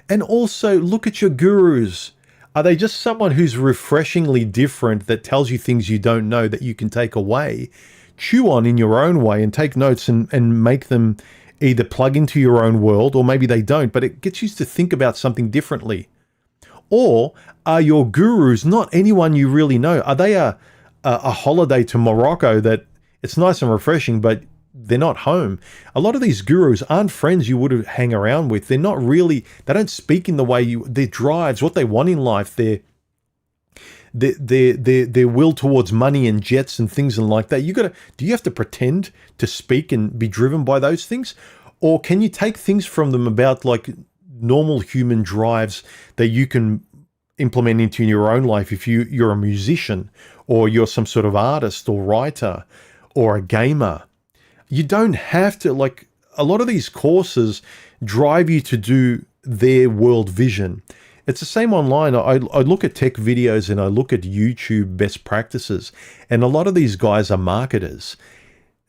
And also look at your gurus. Are they just someone who's refreshingly different that tells you things you don't know that you can take away, chew on in your own way and take notes and make them either plug into your own world, or maybe they don't, but it gets you to think about something differently? Or are your gurus not anyone you really know? Are they a holiday to Morocco that it's nice and refreshing, but they're not home? A lot of these gurus aren't friends you would hang around with. They're not really, they don't speak in the way their drives, what they want in life, their will towards money and jets and things and like that. Do you have to pretend to speak and be driven by those things? Or can you take things from them about like normal human drives that you can implement into your own life if you're a musician or you're some sort of artist or writer or a gamer? You don't have to, like, a lot of these courses drive you to do their world vision. It's the same online. I look at tech videos and I look at YouTube best practices, and a lot of these guys are marketers.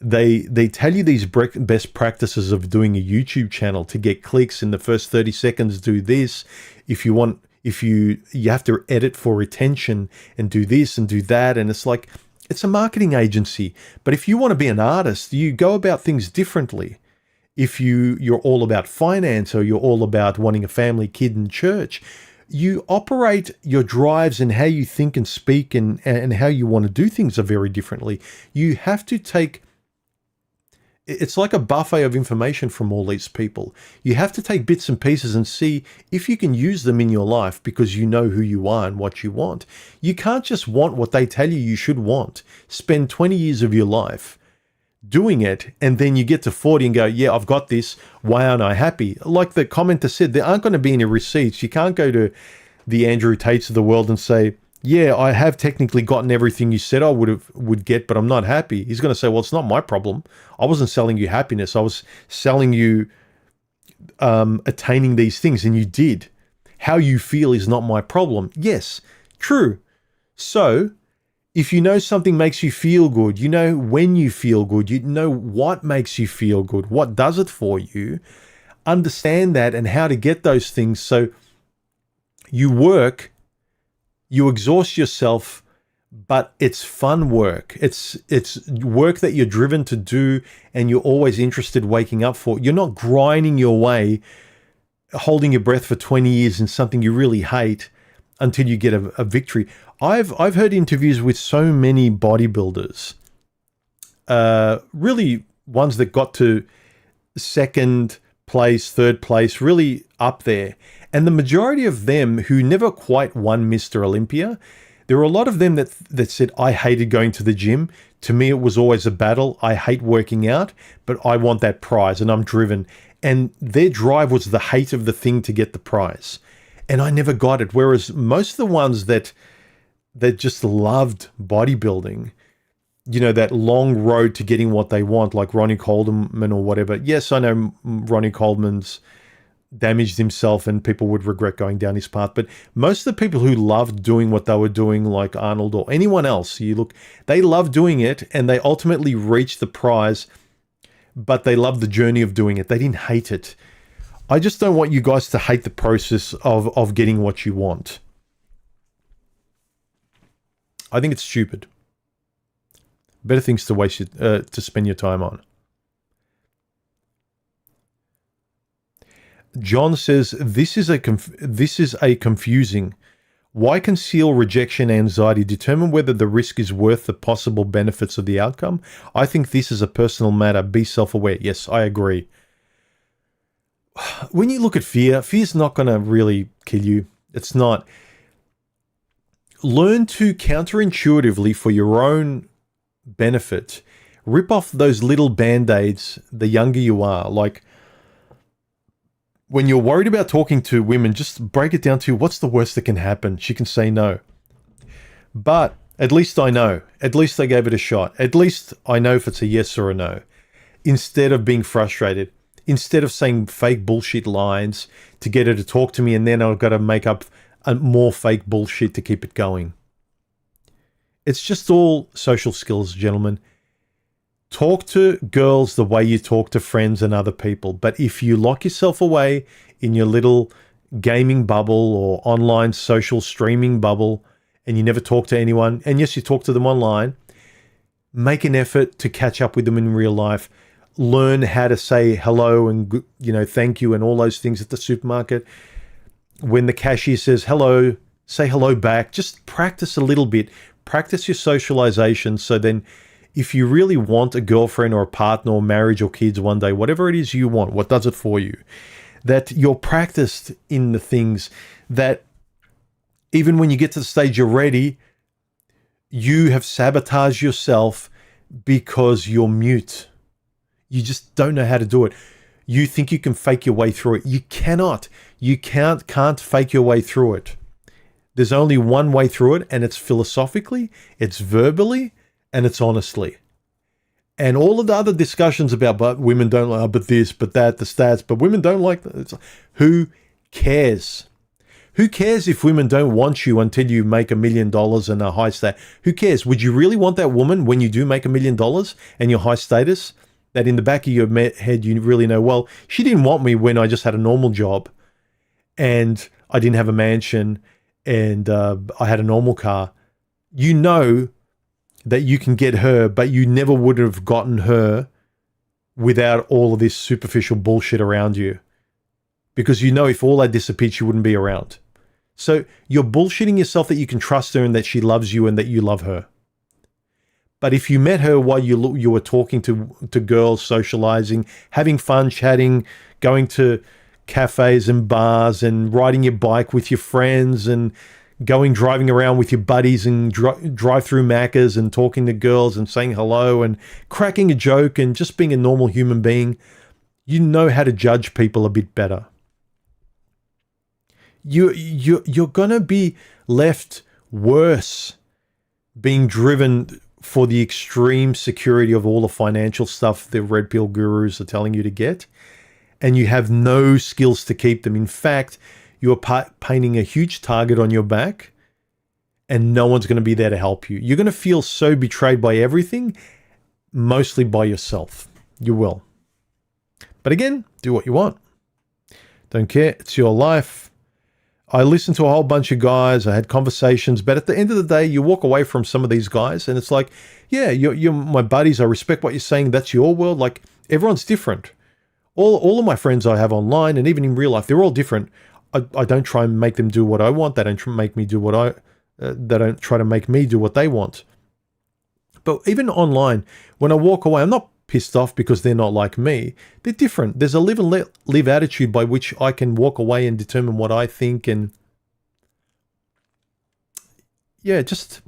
They tell you these best practices of doing a YouTube channel to get clicks in the first 30 seconds. Do this if you want. If you have to edit for retention and do this and do that, and it's like it's a marketing agency. But if you want to be an artist, you go about things differently. If you're all about finance, or you're all about wanting a family, kid, and church, you operate your drives and how you think and speak and how you want to do things are very differently. You have to take. It's like a buffet of information from all these people. You have to take bits and pieces and see if you can use them in your life because you know who you are and what you want. You can't just want what they tell you should want. Spend 20 years of your life doing it, and then you get to 40 and go, yeah, I've got this. Why aren't I happy? Like the commenter said, there aren't going to be any receipts. You can't go to the Andrew Tates of the world and say, yeah, I have technically gotten everything you said I would get, but I'm not happy. He's going to say, well, it's not my problem. I wasn't selling you happiness. I was selling you attaining these things, and you did. How you feel is not my problem. Yes, true. So if you know something makes you feel good, you know when you feel good, you know what makes you feel good, what does it for you, understand that and how to get those things. So you work, you exhaust yourself, but it's fun work. It's work that you're driven to do and you're always interested waking up for. You're not grinding your way, holding your breath for 20 years in something you really hate until you get a victory. I've heard interviews with so many bodybuilders, really ones that got to second place, third place, really up there. And the majority of them who never quite won Mr. Olympia, there were a lot of them that said, I hated going to the gym. To me, it was always a battle. I hate working out, but I want that prize and I'm driven. And their drive was the hate of the thing to get the prize. And I never got it. Whereas most of the ones that just loved bodybuilding, you know, that long road to getting what they want, like Ronnie Coleman or whatever. Yes, I know Ronnie Coleman's damaged himself and people would regret going down his path. But most of the people who loved doing what they were doing, like Arnold or anyone else, they loved doing it and they ultimately reached the prize, but they loved the journey of doing it. They didn't hate it. I just don't want you guys to hate the process of getting what you want. I think it's stupid. Better things to spend your time on. John says, this is a confusing. Why conceal rejection anxiety? Determine whether the risk is worth the possible benefits of the outcome. I think this is a personal matter. Be self-aware. Yes, I agree. When you look at fear's not going to really kill you. It's not. Learn to counterintuitively, for your own benefit, rip off those little band-aids the younger you are. Like, when you're worried about talking to women, just break it down to what's the worst that can happen. She can say no. But at least I know. At least I gave it a shot. At least I know if it's a yes or a no. Instead of being frustrated. Instead of saying fake bullshit lines to get her to talk to me and then I've got to make up more fake bullshit to keep it going. It's just all social skills, gentlemen. Talk to girls the way you talk to friends and other people. But if you lock yourself away in your little gaming bubble or online social streaming bubble and you never talk to anyone, and yes, you talk to them online, make an effort to catch up with them in real life. Learn how to say hello and, thank you and all those things at the supermarket. When the cashier says hello, say hello back. Just practice a little bit. Practice your socialization so then if you really want a girlfriend or a partner or marriage or kids one day, whatever it is you want, what does it for you, that you're practiced in the things that even when you get to the stage you're ready, you have sabotaged yourself because you're mute. You just don't know how to do it. You think you can fake your way through it. You cannot. You can't fake your way through it. There's only one way through it, and it's philosophically, it's verbally, and it's honestly. And all of the other discussions about, but women don't like, but this, but that, the stats, but women don't like that. Who cares? Who cares if women don't want you until you make $1 million and a high status? Who cares? Would you really want that woman when you do make $1 million and your high status? That in the back of your head, you really know, well, she didn't want me when I just had a normal job and I didn't have a mansion and I had a normal car. You know that you can get her, but you never would have gotten her without all of this superficial bullshit around you. Because you know if all that disappeared, she wouldn't be around. So you're bullshitting yourself that you can trust her and that she loves you and that you love her. But if you met her while you were talking to girls, socializing, having fun, chatting, going to cafes and bars and riding your bike with your friends and driving around with your buddies and drive through Macca's and talking to girls and saying hello and cracking a joke and just being a normal human being, you know how to judge people a bit better. You're going to be left worse being driven for the extreme security of all the financial stuff the red pill gurus are telling you to get, and you have no skills to keep them. In fact, you're painting a huge target on your back and no one's going to be there to help you. You're going to feel so betrayed by everything, mostly by yourself. You will. But again, do what you want. Don't care. It's your life. I listened to a whole bunch of guys. I had conversations, but at the end of the day, you walk away from some of these guys and it's like, yeah, you're my buddies. I respect what you're saying. That's your world. Like, everyone's different. All of my friends I have online and even in real life, they're all different. I don't try and make them do what I want. They don't make me do they don't try to make me do what they want. But even online, when I walk away, I'm not pissed off because they're not like me. They're different. There's a live and let live attitude by which I can walk away and determine what I think. And yeah, just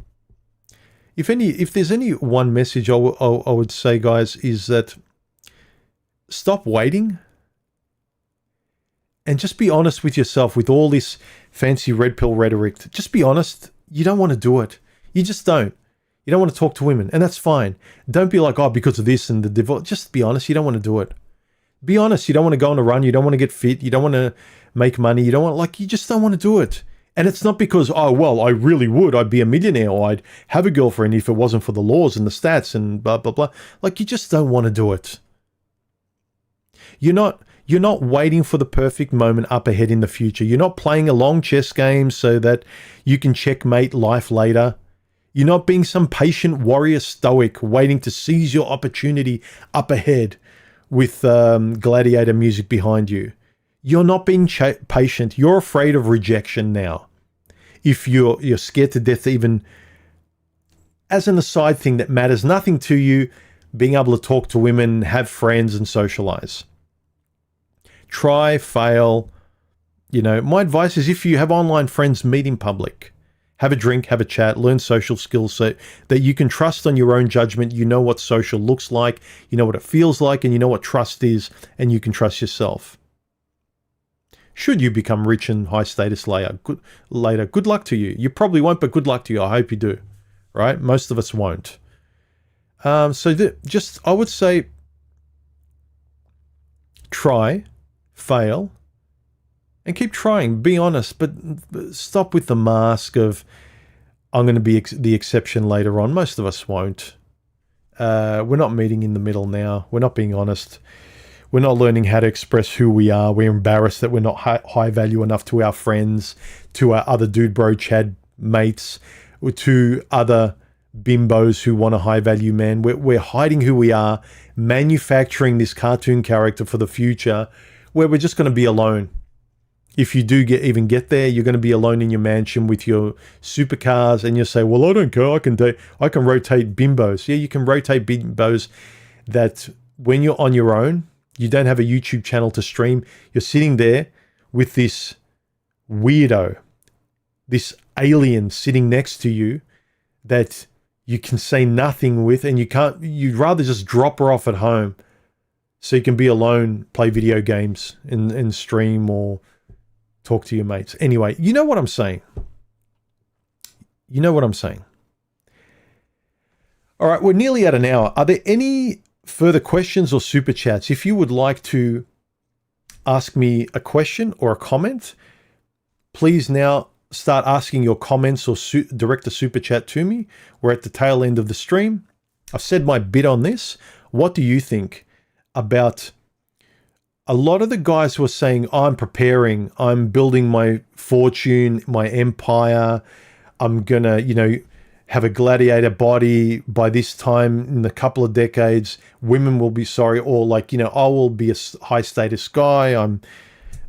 if there's any one message I would say, guys, is that stop waiting and just be honest with yourself. With all this fancy red pill rhetoric, just be honest. You don't want to do it. You just don't. You don't want to talk to women, and that's fine. Don't be like, oh, because of this and the divorce. Just be honest. You don't want to do it. Be honest. You don't want to go on a run. You don't want to get fit. You don't want to make money. You just don't want to do it. And it's not because, oh, well, I really would. I'd be a millionaire, or I'd have a girlfriend if it wasn't for the laws and the stats and blah, blah, blah. Like, you just don't want to do it. You're not waiting for the perfect moment up ahead in the future. You're not playing a long chess game so that you can checkmate life later. You're not being some patient warrior stoic waiting to seize your opportunity up ahead with gladiator music behind you. You're not being patient. You're afraid of rejection now. If you're scared to death, even as an aside thing that matters nothing to you, being able to talk to women, have friends and socialize. Try, fail. My advice is if you have online friends, meet in public. Have a drink, have a chat, learn social skills so that you can trust on your own judgment. You know what social looks like, you know what it feels like, and you know what trust is, and you can trust yourself. Should you become rich and high status later, good luck to you. You probably won't, but good luck to you. I hope you do, right? Most of us won't. I would say try, fail, and keep trying. Be honest, but stop with the mask of, I'm going to be the exception later on. Most of us won't. We're not meeting in the middle now. We're not being honest. We're not learning how to express who we are. We're embarrassed that we're not high value enough to our friends, to our other dude bro Chad mates, or to other bimbos who want a high value man. We're hiding who we are, manufacturing this cartoon character for the future where we're just going to be alone. If you do get there, you're going to be alone in your mansion with your supercars, and you'll say, well, I don't care. I can rotate bimbos. Yeah, you can rotate bimbos that when you're on your own, you don't have a YouTube channel to stream. You're sitting there with this weirdo, this alien sitting next to you that you can say nothing with, and you'd rather just drop her off at home so you can be alone, play video games and stream or talk to your mates. Anyway, you know what I'm saying. All right, we're nearly at an hour. Are there any further questions or super chats? If you would like to ask me a question or a comment, Please now start asking your comments or direct a super chat to me. We're at the tail end of the stream. I've said my bit on this. What do you think about a lot of the guys who are saying, I'm preparing, I'm building my fortune, my empire, I'm going to, have a gladiator body by this time in a couple of decades, women will be sorry, or like, I will be a high status guy, I'm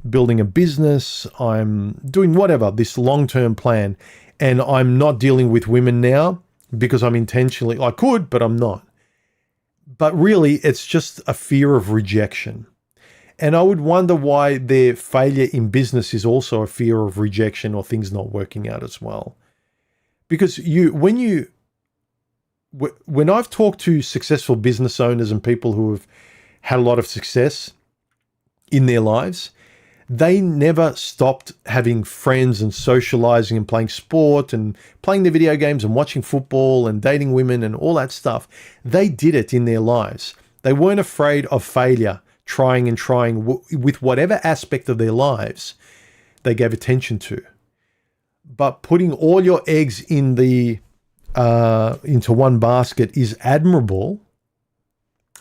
building a business, I'm doing whatever, this long-term plan, and I'm not dealing with women now because I'm intentionally, I could, but I'm not. But really, it's just a fear of rejection. And I would wonder why their failure in business is also a fear of rejection or things not working out as well. Because when I've talked to successful business owners and people who have had a lot of success in their lives, they never stopped having friends and socializing and playing sport and playing the video games and watching football and dating women and all that stuff. They did it in their lives. They weren't afraid of failure, trying with whatever aspect of their lives they gave attention to. But putting all your eggs in into one basket is admirable.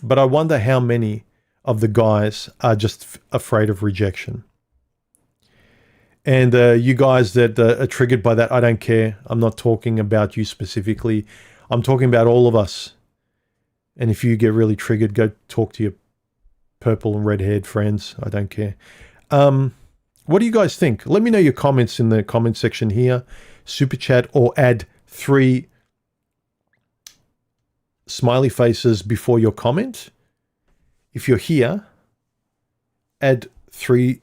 But I wonder how many of the guys are just afraid of rejection. And you guys that are triggered by that, I don't care. I'm not talking about you specifically. I'm talking about all of us. And if you get really triggered, go talk to your purple and red-haired friends. I don't care. What do you guys think? Let me know your comments in the comment section here. Super chat or add 3 smiley faces before your comment. If you're here, add 3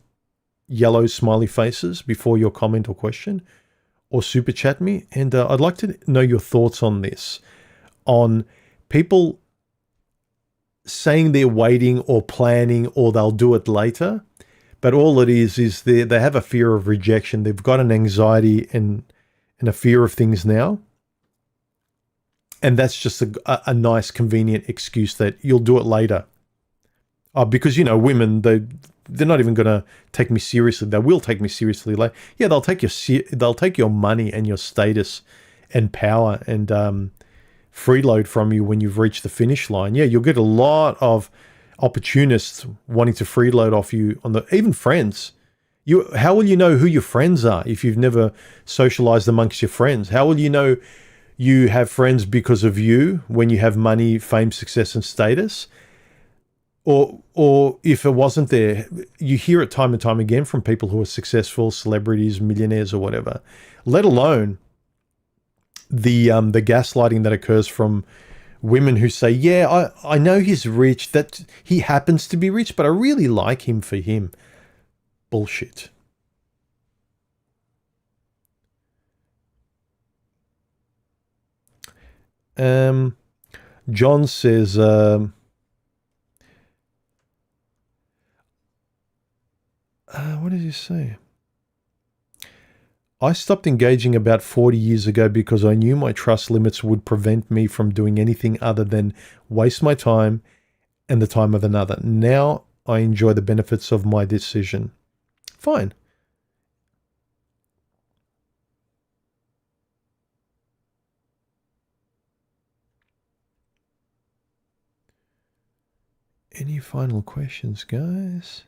yellow smiley faces before your comment or question, or super chat me. And I'd like to know your thoughts on this, on people saying they're waiting or planning or they'll do it later. But all it is they have a fear of rejection. They've got an anxiety and a fear of things now. And that's just a nice, convenient excuse that you'll do it later. Because, women, they're not even going to take me seriously. They will take me seriously later. Yeah, they'll take your money and your status and power and freeload from you when you've reached the finish line. Yeah, you'll get a lot of opportunists wanting to freeload off you even friends. How will you know who your friends are if you've never socialized amongst your friends? How will you know you have friends because of you when you have money, fame, success, and status? Or if it wasn't there, you hear it time and time again from people who are successful, celebrities, millionaires, or whatever. Let alone the gaslighting that occurs from women who say, yeah, I know he's rich, that he happens to be rich, but I really like him for him. Bullshit. John says, what did he say? I stopped engaging about 40 years ago because I knew my trust limits would prevent me from doing anything other than waste my time and the time of another. Now I enjoy the benefits of my decision. Fine. Any final questions, guys?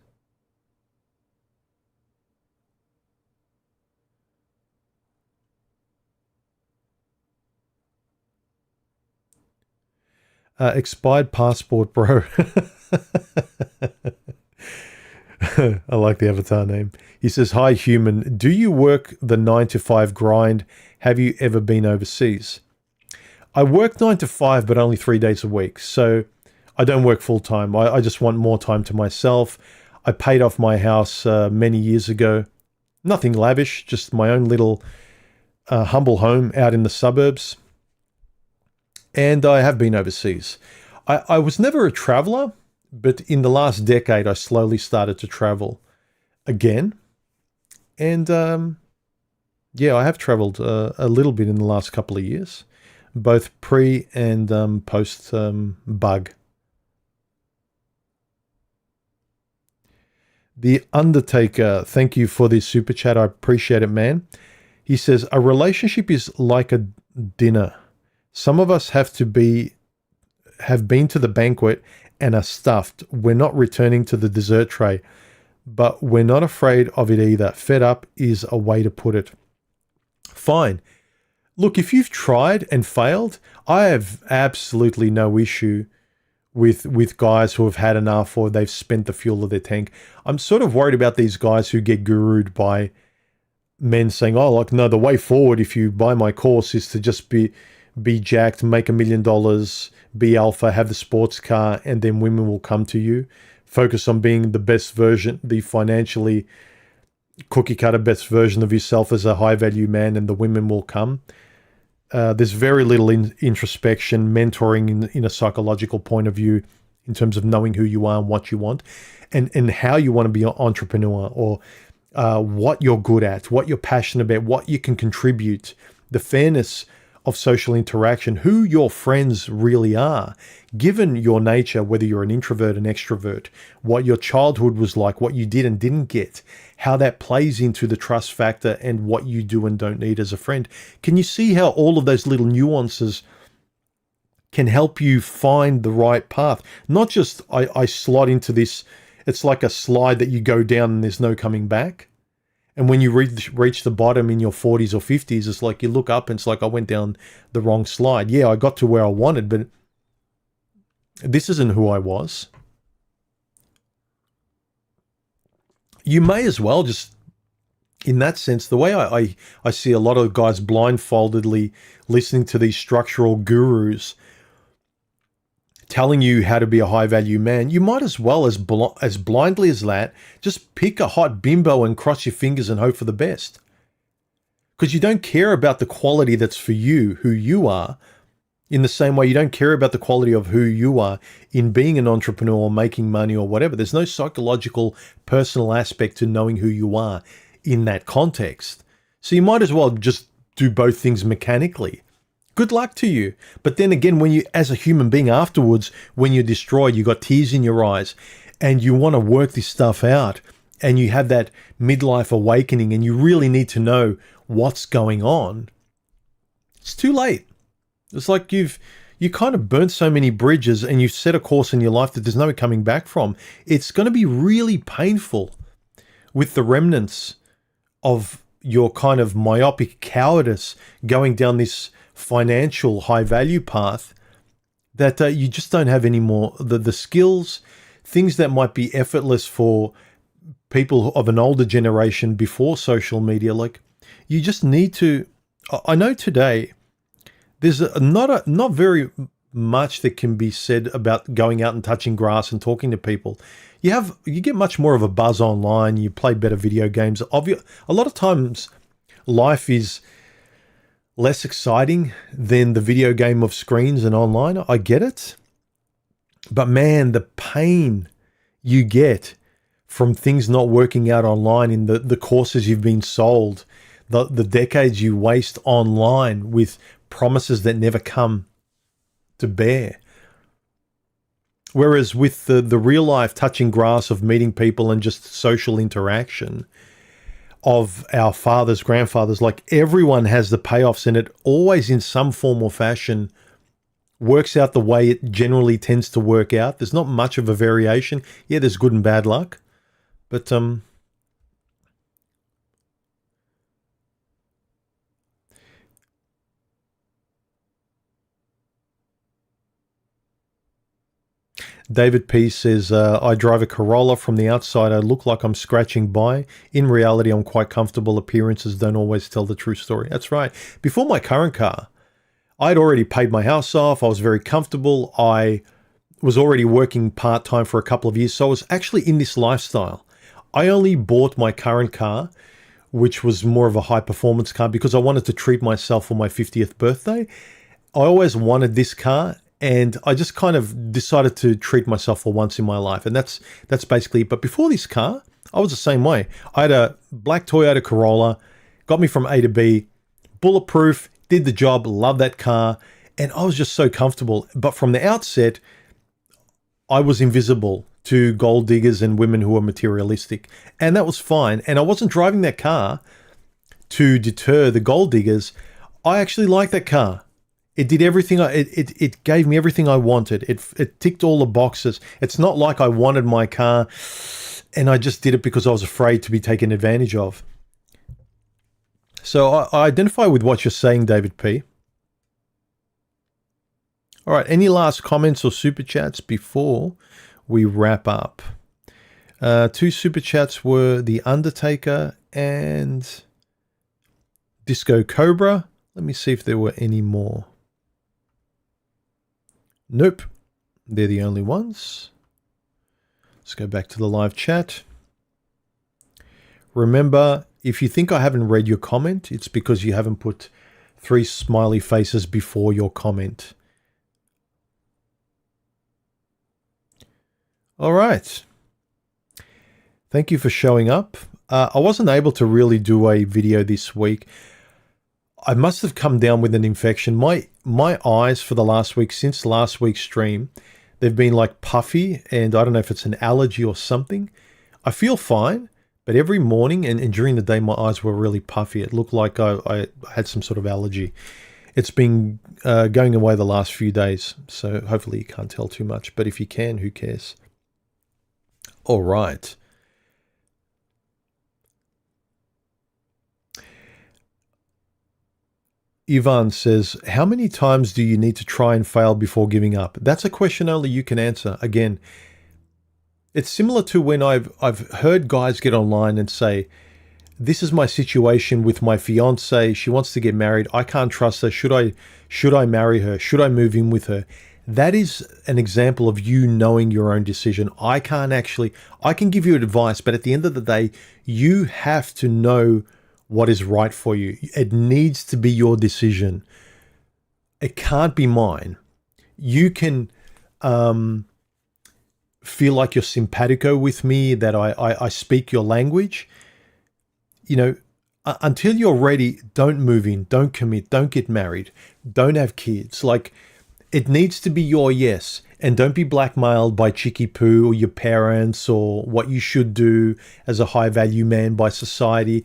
Expired passport, bro. I like the avatar name. He says, hi, human. Do you work the 9 to 5 grind? Have you ever been overseas? I work 9 to 5, but only 3 days a week. So I don't work full time. I just want more time to myself. I paid off my house many years ago. Nothing lavish, just my own little humble home out in the suburbs. And I have been overseas. I was never a traveler, but in the last decade, I slowly started to travel again. And yeah, I have traveled a little bit in the last couple of years, both pre and post bug. The Undertaker, thank you for this super chat. I appreciate it, man. He says, a relationship is like a dinner. Some of us have been to the banquet and are stuffed. We're not returning to the dessert tray, but we're not afraid of it either. Fed up is a way to put it. Fine. Look, if you've tried and failed, I have absolutely no issue with guys who have had enough or they've spent the fuel of their tank. I'm sort of worried about these guys who get gurued by men saying, oh, like, no, the way forward if you buy my course is to just be jacked, make $1 million, be alpha, have the sports car, and then women will come to you. Focus on being the best version, the financially cookie cutter best version of yourself as a high value man, and the women will come. There's very little introspection, mentoring in a psychological point of view in terms of knowing who you are and what you want and how you want to be an entrepreneur, or what you're good at, what you're passionate about, what you can contribute, the fairness of social interaction, who your friends really are, given your nature, whether you're an introvert, an extrovert, what your childhood was like, what you did and didn't get, how that plays into the trust factor and what you do and don't need as a friend. Can you see how all of those little nuances can help you find the right path? Not just, I slot into this, it's like a slide that you go down and there's no coming back. And when you reach the bottom in your 40s or 50s, it's like you look up and it's like, I went down the wrong slide. Yeah, I got to where I wanted, but this isn't who I was. You may as well just, in that sense, the way I see a lot of guys blindfoldedly listening to these structural gurus telling you how to be a high-value man, you might as well, as blindly as that, just pick a hot bimbo and cross your fingers and hope for the best. Because you don't care about the quality that's for you, who you are, in the same way you don't care about the quality of who you are in being an entrepreneur or making money or whatever. There's no psychological, personal aspect to knowing who you are in that context. So you might as well just do both things mechanically. Good luck to you. But then again, when you, as a human being afterwards, when you're destroyed, you got tears in your eyes and you want to work this stuff out and you have that midlife awakening and you really need to know what's going on, it's too late. It's like you kind of burnt so many bridges and you've set a course in your life that there's no coming back from. It's going to be really painful with the remnants of your kind of myopic cowardice going down this financial high value path that you just don't have anymore. The skills, things that might be effortless for people of an older generation before social media, like you just need to, I know today there's not very much that can be said about going out and touching grass and talking to people. You get much more of a buzz online. You play better video games. A lot of times life is less exciting than the video game of screens and online. I get it. But man, the pain you get from things not working out online in the courses you've been sold, the decades you waste online with promises that never come to bear. Whereas with the real life touching grass of meeting people and just social interaction of our fathers, grandfathers, like everyone has the payoffs, and it always in some form or fashion works out the way it generally tends to work out. There's not much of a variation. Yeah, there's good and bad luck, but David P says, I drive a Corolla. From the outside, I look like I'm scratching by. In reality, I'm quite comfortable. Appearances don't always tell the true story. That's right. Before my current car, I'd already paid my house off. I was very comfortable. I was already working part-time for a couple of years. So I was actually in this lifestyle. I only bought my current car, which was more of a high-performance car, because I wanted to treat myself for my 50th birthday. I always wanted this car, and I just kind of decided to treat myself for once in my life. And that's basically it. But before this car, I was the same way. I had a black Toyota Corolla, got me from A to B, bulletproof, did the job, loved that car, and I was just so comfortable. But from the outset, I was invisible to gold diggers and women who are materialistic. And that was fine. And I wasn't driving that car to deter the gold diggers. I actually liked that car. It did everything. It gave me everything I wanted. It ticked all the boxes. It's not like I wanted my car and I just did it because I was afraid to be taken advantage of. So I identify with what you're saying, David P. All right, any last comments or super chats before we wrap up? 2 super chats were The Undertaker and Disco Cobra. Let me see if there were any more. Nope, they're the only ones. Let's go back to the live chat. Remember, if you think I haven't read your comment, it's because you haven't put 3 smiley faces before your comment. All right. Thank you for showing up. I wasn't able to really do a video this week. I must have come down with an infection. My eyes for the last week, since last week's stream, they've been like puffy, and I don't know if it's an allergy or something. I feel fine, but every morning and during the day, my eyes were really puffy. It looked like I had some sort of allergy. It's been going away the last few days, so hopefully you can't tell too much. But if you can, who cares? All right. Ivan says, how many times do you need to try and fail before giving up? That's a question only you can answer. Again, it's similar to when I've heard guys get online and say, this is my situation with my fiance. She wants to get married. I can't trust her. Should I marry her? Should I move in with her? That is an example of you knowing your own decision. I can give you advice, but at the end of the day, you have to know what is right for you. It needs to be your decision. It can't be mine. You can feel like you're simpatico with me, that I speak your language. You know, until you're ready, don't move in, don't commit, don't get married, don't have kids. Like, it needs to be your yes. And don't be blackmailed by Chicky Poo or your parents or what you should do as a high value man by society.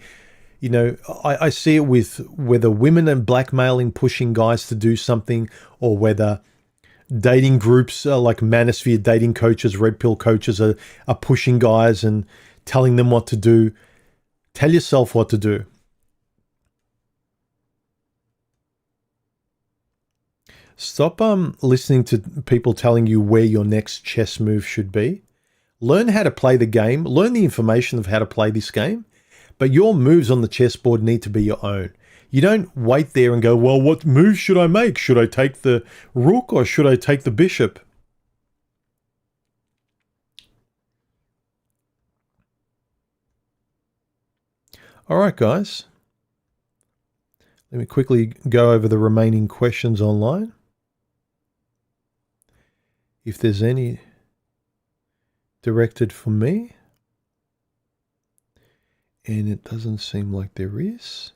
You know, I see it with whether women are blackmailing, pushing guys to do something, or whether dating groups like Manosphere dating coaches, Red Pill coaches are pushing guys and telling them what to do. Tell yourself what to do. Stop listening to people telling you where your next chess move should be. Learn how to play the game. Learn the information of how to play this game. But your moves on the chessboard need to be your own. You don't wait there and go, well, what move should I make? Should I take the rook or should I take the bishop? All right, guys. Let me quickly go over the remaining questions online. If there's any directed for me. And it doesn't seem like there is.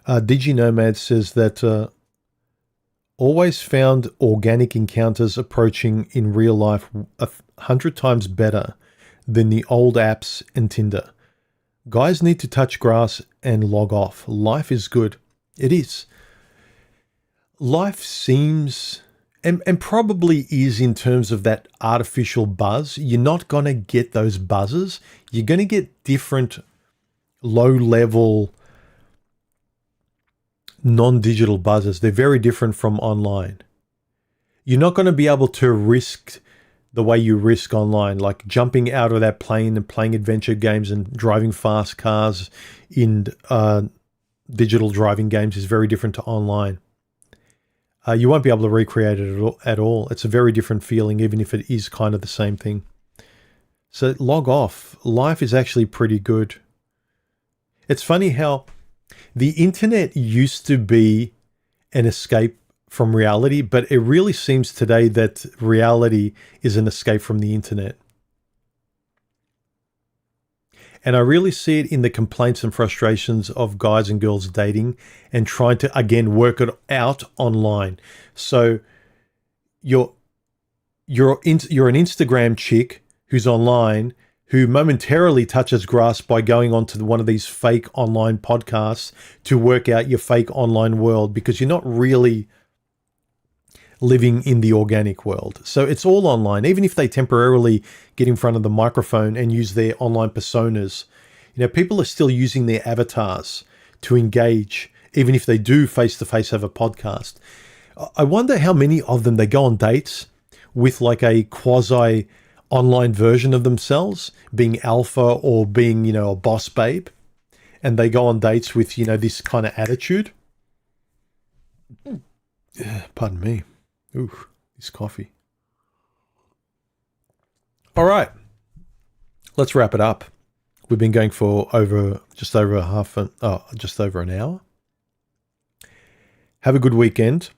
DigiNomad says that always found organic encounters approaching in real life 100 times better than the old apps and Tinder. Guys need to touch grass and log off. Life is good. It is. Life seems... And probably is in terms of that artificial buzz. You're not going to get those buzzes. You're going to get different low-level non-digital buzzes. They're very different from online. You're not going to be able to risk the way you risk online, like jumping out of that plane and playing adventure games and driving fast cars in digital driving games is very different to online. You won't be able to recreate it at all. It's a very different feeling, even if it is kind of the same thing. So log off. Life is actually pretty good. It's funny how the internet used to be an escape from reality, but it really seems today that reality is an escape from the internet. And I really see it in the complaints and frustrations of guys and girls dating and trying to, again, work it out online. So you're you're an Instagram chick who's online, who momentarily touches grass by going onto one of these fake online podcasts to work out your fake online world, because you're not really living in the organic world. So it's all online. Even if they temporarily get in front of the microphone and use their online personas, people are still using their avatars to engage, even if they do face-to-face have a podcast. I wonder how many of them, they go on dates with like a quasi online version of themselves, being alpha or being, a boss babe. And they go on dates with, this kind of attitude. Pardon me. Ooh, this coffee. All right. Let's wrap it up. We've been going for just over an hour. Have a good weekend.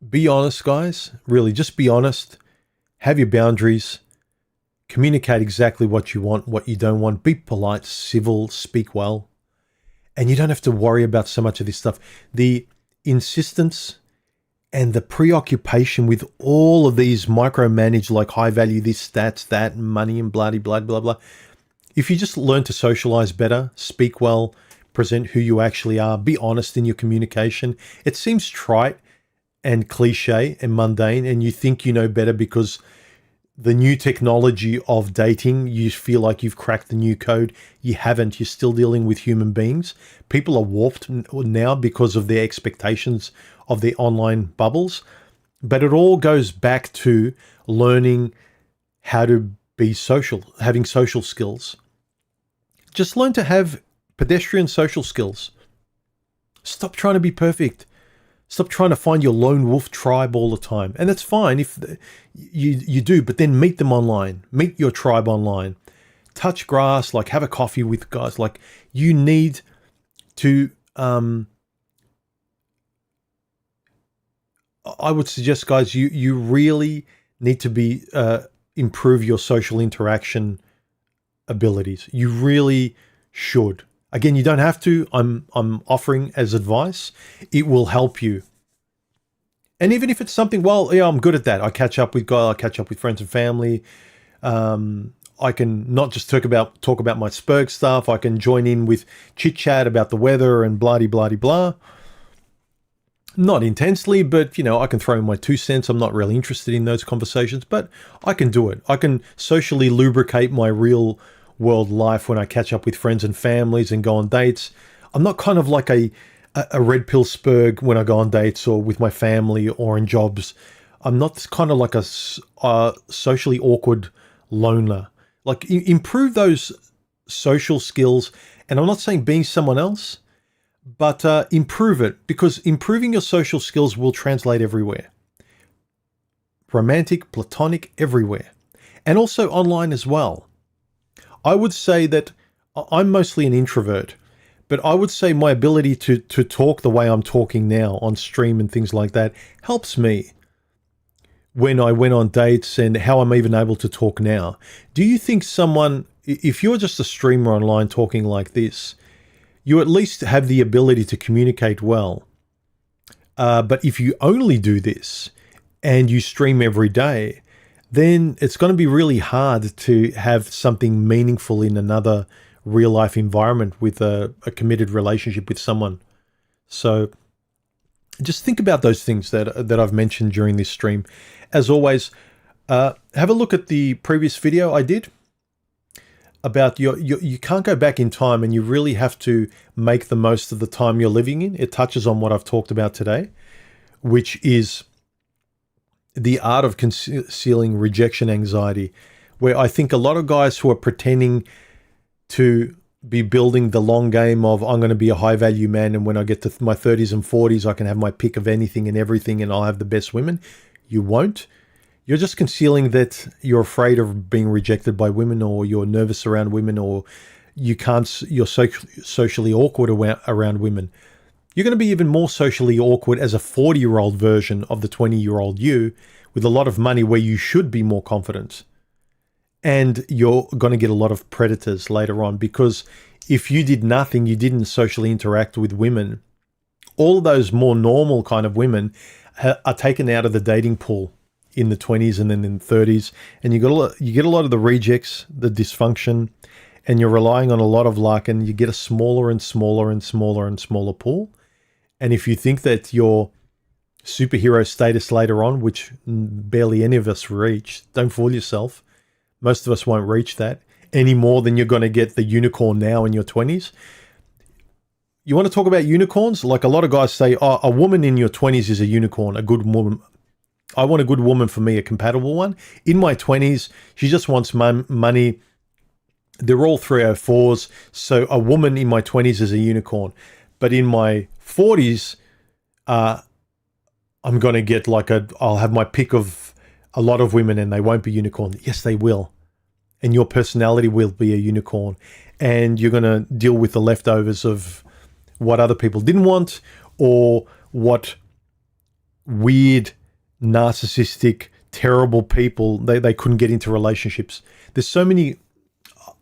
Be honest, guys. Really, just be honest. Have your boundaries. Communicate exactly what you want, what you don't want. Be polite, civil, speak well. And you don't have to worry about so much of this stuff. The insistence and the preoccupation with all of these micromanaged, like high value, this, stats, that, money, and blah, blah, blah, blah. If you just learn to socialize better, speak well, present who you actually are, be honest in your communication. It seems trite and cliche and mundane, and you think you know better because the new technology of dating, you feel like you've cracked the new code. You haven't. You're still dealing with human beings. People are warped now because of their expectations of their online bubbles. But it all goes back to learning how to be social, having social skills. Just learn to have pedestrian social skills. Stop trying to be perfect. Stop trying to find your lone wolf tribe all the time. And that's fine if you do, but then meet them online. Meet your tribe online. Touch grass, like have a coffee with guys. Like you need to, I would suggest, guys, you really need to be, improve your social interaction abilities. You really should. Again, you don't have to. I'm offering as advice. It will help you. And even if it's something, well, yeah, I'm good at that. I catch up with guys. I catch up with friends and family. I can not just talk about my Spurg stuff. I can join in with chit chat about the weather and blah blah blah. Not intensely, but I can throw in my 2 cents. I'm not really interested in those conversations, but I can do it. I can socially lubricate my real world life when I catch up with friends and families and go on dates. I'm not kind of like a red pill Spurg when I go on dates or with my family or in jobs. I'm not kind of like a socially awkward loner. Like improve those social skills. And I'm not saying being someone else, but improve it, because improving your social skills will translate everywhere. Romantic, platonic, everywhere. And also online as well. I would say that I'm mostly an introvert, but I would say my ability to talk the way I'm talking now on stream and things like that helps me when I went on dates and how I'm even able to talk now. Do you think if you're just a streamer online talking like this, you at least have the ability to communicate well? But if you only do this and you stream every day, then it's going to be really hard to have something meaningful in another real life environment with a committed relationship with someone. So just think about those things that I've mentioned during this stream. As always, have a look at the previous video I did about you can't go back in time, and you really have to make the most of the time you're living in. It touches on what I've talked about today, which is the art of concealing rejection anxiety, where I think a lot of guys who are pretending to be building the long game of I'm going to be a high value man, and when I get to my 30s and 40s, I can have my pick of anything and everything and I'll have the best women. You won't. You're just concealing that you're afraid of being rejected by women, or you're nervous around women, or you're socially awkward around women. You're going to be even more socially awkward as a 40-year-old version of the 20-year-old you with a lot of money, where you should be more confident. And you're going to get a lot of predators later on, because if you did nothing, you didn't socially interact with women, all of those more normal kind of women are taken out of the dating pool in the 20s and then in the 30s, and you get a lot of the rejects, the dysfunction, and you're relying on a lot of luck, and you get a smaller and smaller and smaller and smaller pool. And if you think that your superhero status later on, which barely any of us reach, don't fool yourself. Most of us won't reach that any more than you're going to get the unicorn now in your 20s. You want to talk about unicorns? Like a lot of guys say, oh, a woman in your 20s is a unicorn, a good woman. I want a good woman for me, a compatible one. In my 20s, she just wants money. They're all 304s. So a woman in my 20s is a unicorn. But in my 40s, I'm going to get I'll have my pick of a lot of women and they won't be unicorn. Yes, they will. And your personality will be a unicorn. And you're going to deal with the leftovers of what other people didn't want, or what weird, narcissistic, terrible people, they couldn't get into relationships. There's so many.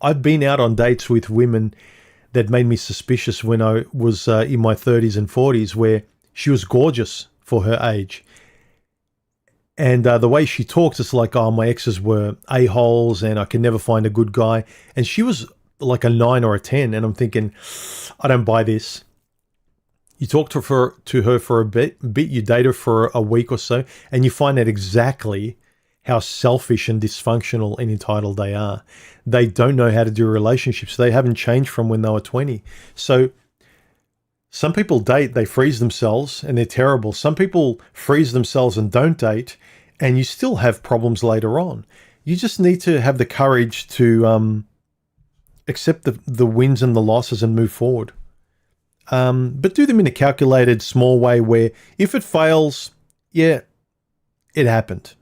I've been out on dates with women that made me suspicious when I was in my 30s and 40s, where she was gorgeous for her age. And the way she talks, it's like, oh, my exes were a-holes and I can never find a good guy. And she was like a 9 or a 10. And I'm thinking, I don't buy this. You talk to her for a bit, you date her for a week or so, and you find out exactly how selfish and dysfunctional and entitled they are. They don't know how to do relationships. They haven't changed from when they were 20. So some people date, they freeze themselves, and they're terrible. Some people freeze themselves and don't date, and you still have problems later on. You just need to have the courage to accept the wins and the losses and move forward. But do them in a calculated, small way where if it fails, yeah, it happened.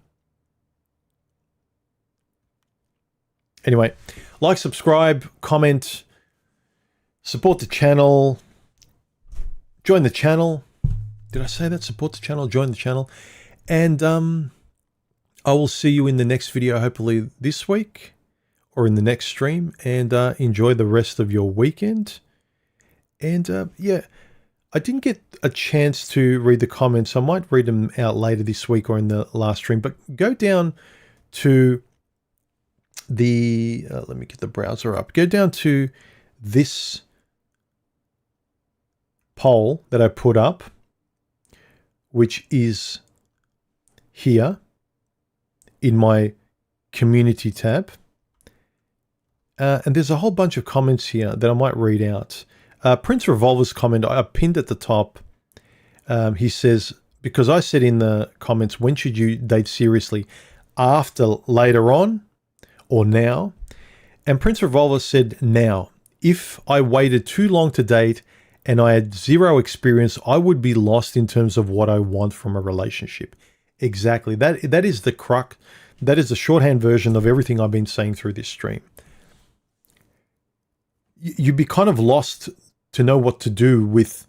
Anyway, like, subscribe, comment, support the channel, join the channel. Did I say that? Support the channel, join the channel. And I will see you in the next video, hopefully this week or in the next stream. And enjoy the rest of your weekend. And yeah, I didn't get a chance to read the comments. I might read them out later this week or in the last stream. But go down to the, let me get the browser up. Go down to this poll that I put up, which is here in my community tab. And there's a whole bunch of comments here that I might read out. Prince Revolver's comment, I pinned at the top. He says, because I said in the comments, when should you date seriously? After, later on, or now? And Prince Revolver said, now. If I waited too long to date and I had zero experience, I would be lost in terms of what I want from a relationship. Exactly. That is the crux. That is the shorthand version of everything I've been saying through this stream. You'd be kind of lost to know what to do with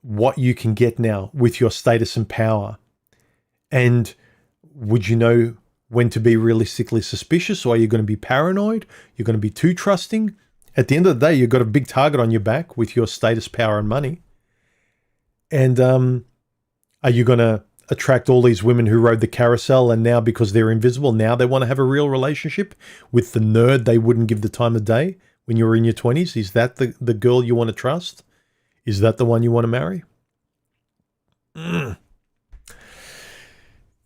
what you can get now with your status and power. And would you know when to be realistically suspicious, or are you going to be paranoid? You're going to be too trusting? At the end of the day, you've got a big target on your back with your status, power, and money. And are you going to attract all these women who rode the carousel, and now because they're invisible, now they want to have a real relationship with the nerd they wouldn't give the time of day when you were in your 20s? Is that the girl you want to trust? Is that the one you want to marry?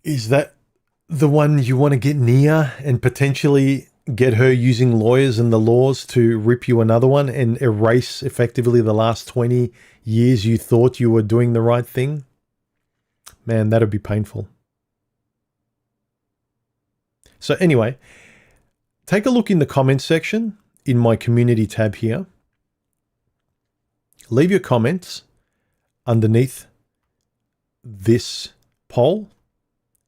Is that the one you want to get near and potentially get her using lawyers and the laws to rip you another one and erase effectively the last 20 years you thought you were doing the right thing? Man, that'd be painful. So anyway, take a look in the comments section in my community tab here. Leave your comments underneath this poll.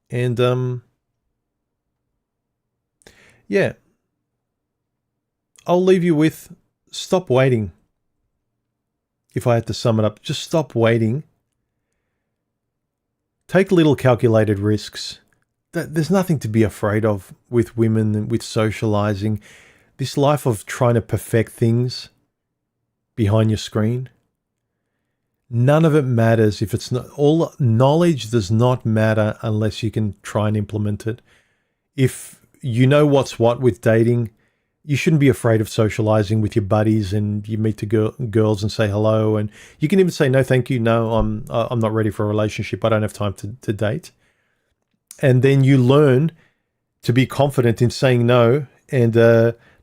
And yeah, I'll leave you with, stop waiting. If I had to sum it up, just stop waiting. Take little calculated risks. There's nothing to be afraid of with women and with socializing. This life of trying to perfect things behind your screen. None of it matters if it's not, all knowledge does not matter unless you can try and implement it. If you know what's what with dating, you shouldn't be afraid of socializing with your buddies, and you meet the girls and say hello, and you can even say, no, thank you. No, I'm not ready for a relationship. I don't have time to date. And then you learn to be confident in saying no, and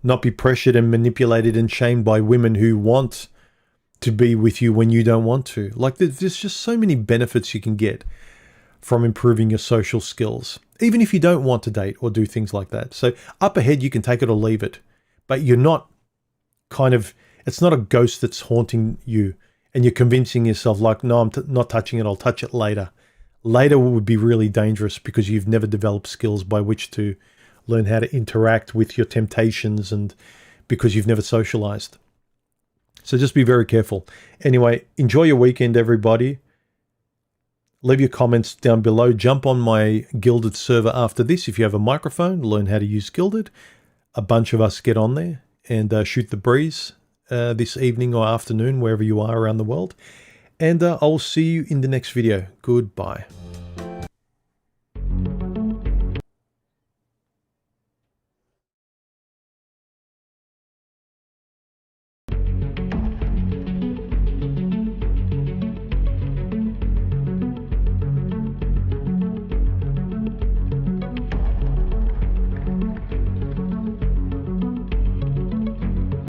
not be pressured and manipulated and shamed by women who want to be with you when you don't want to. Like, there's just so many benefits you can get from improving your social skills, even if you don't want to date or do things like that. So up ahead, you can take it or leave it, but you're not it's not a ghost that's haunting you and you're convincing yourself like, no, I'm not touching it. I'll touch it later. Later would be really dangerous because you've never developed skills by which to learn how to interact with your temptations, and because you've never socialized. So just be very careful. Anyway, enjoy your weekend, everybody. Leave your comments down below. Jump on my Gilded server after this if you have a microphone. Learn how to use Gilded. A bunch of us get on there and shoot the breeze this evening or afternoon, wherever you are around the world. And I'll see you in the next video. Goodbye.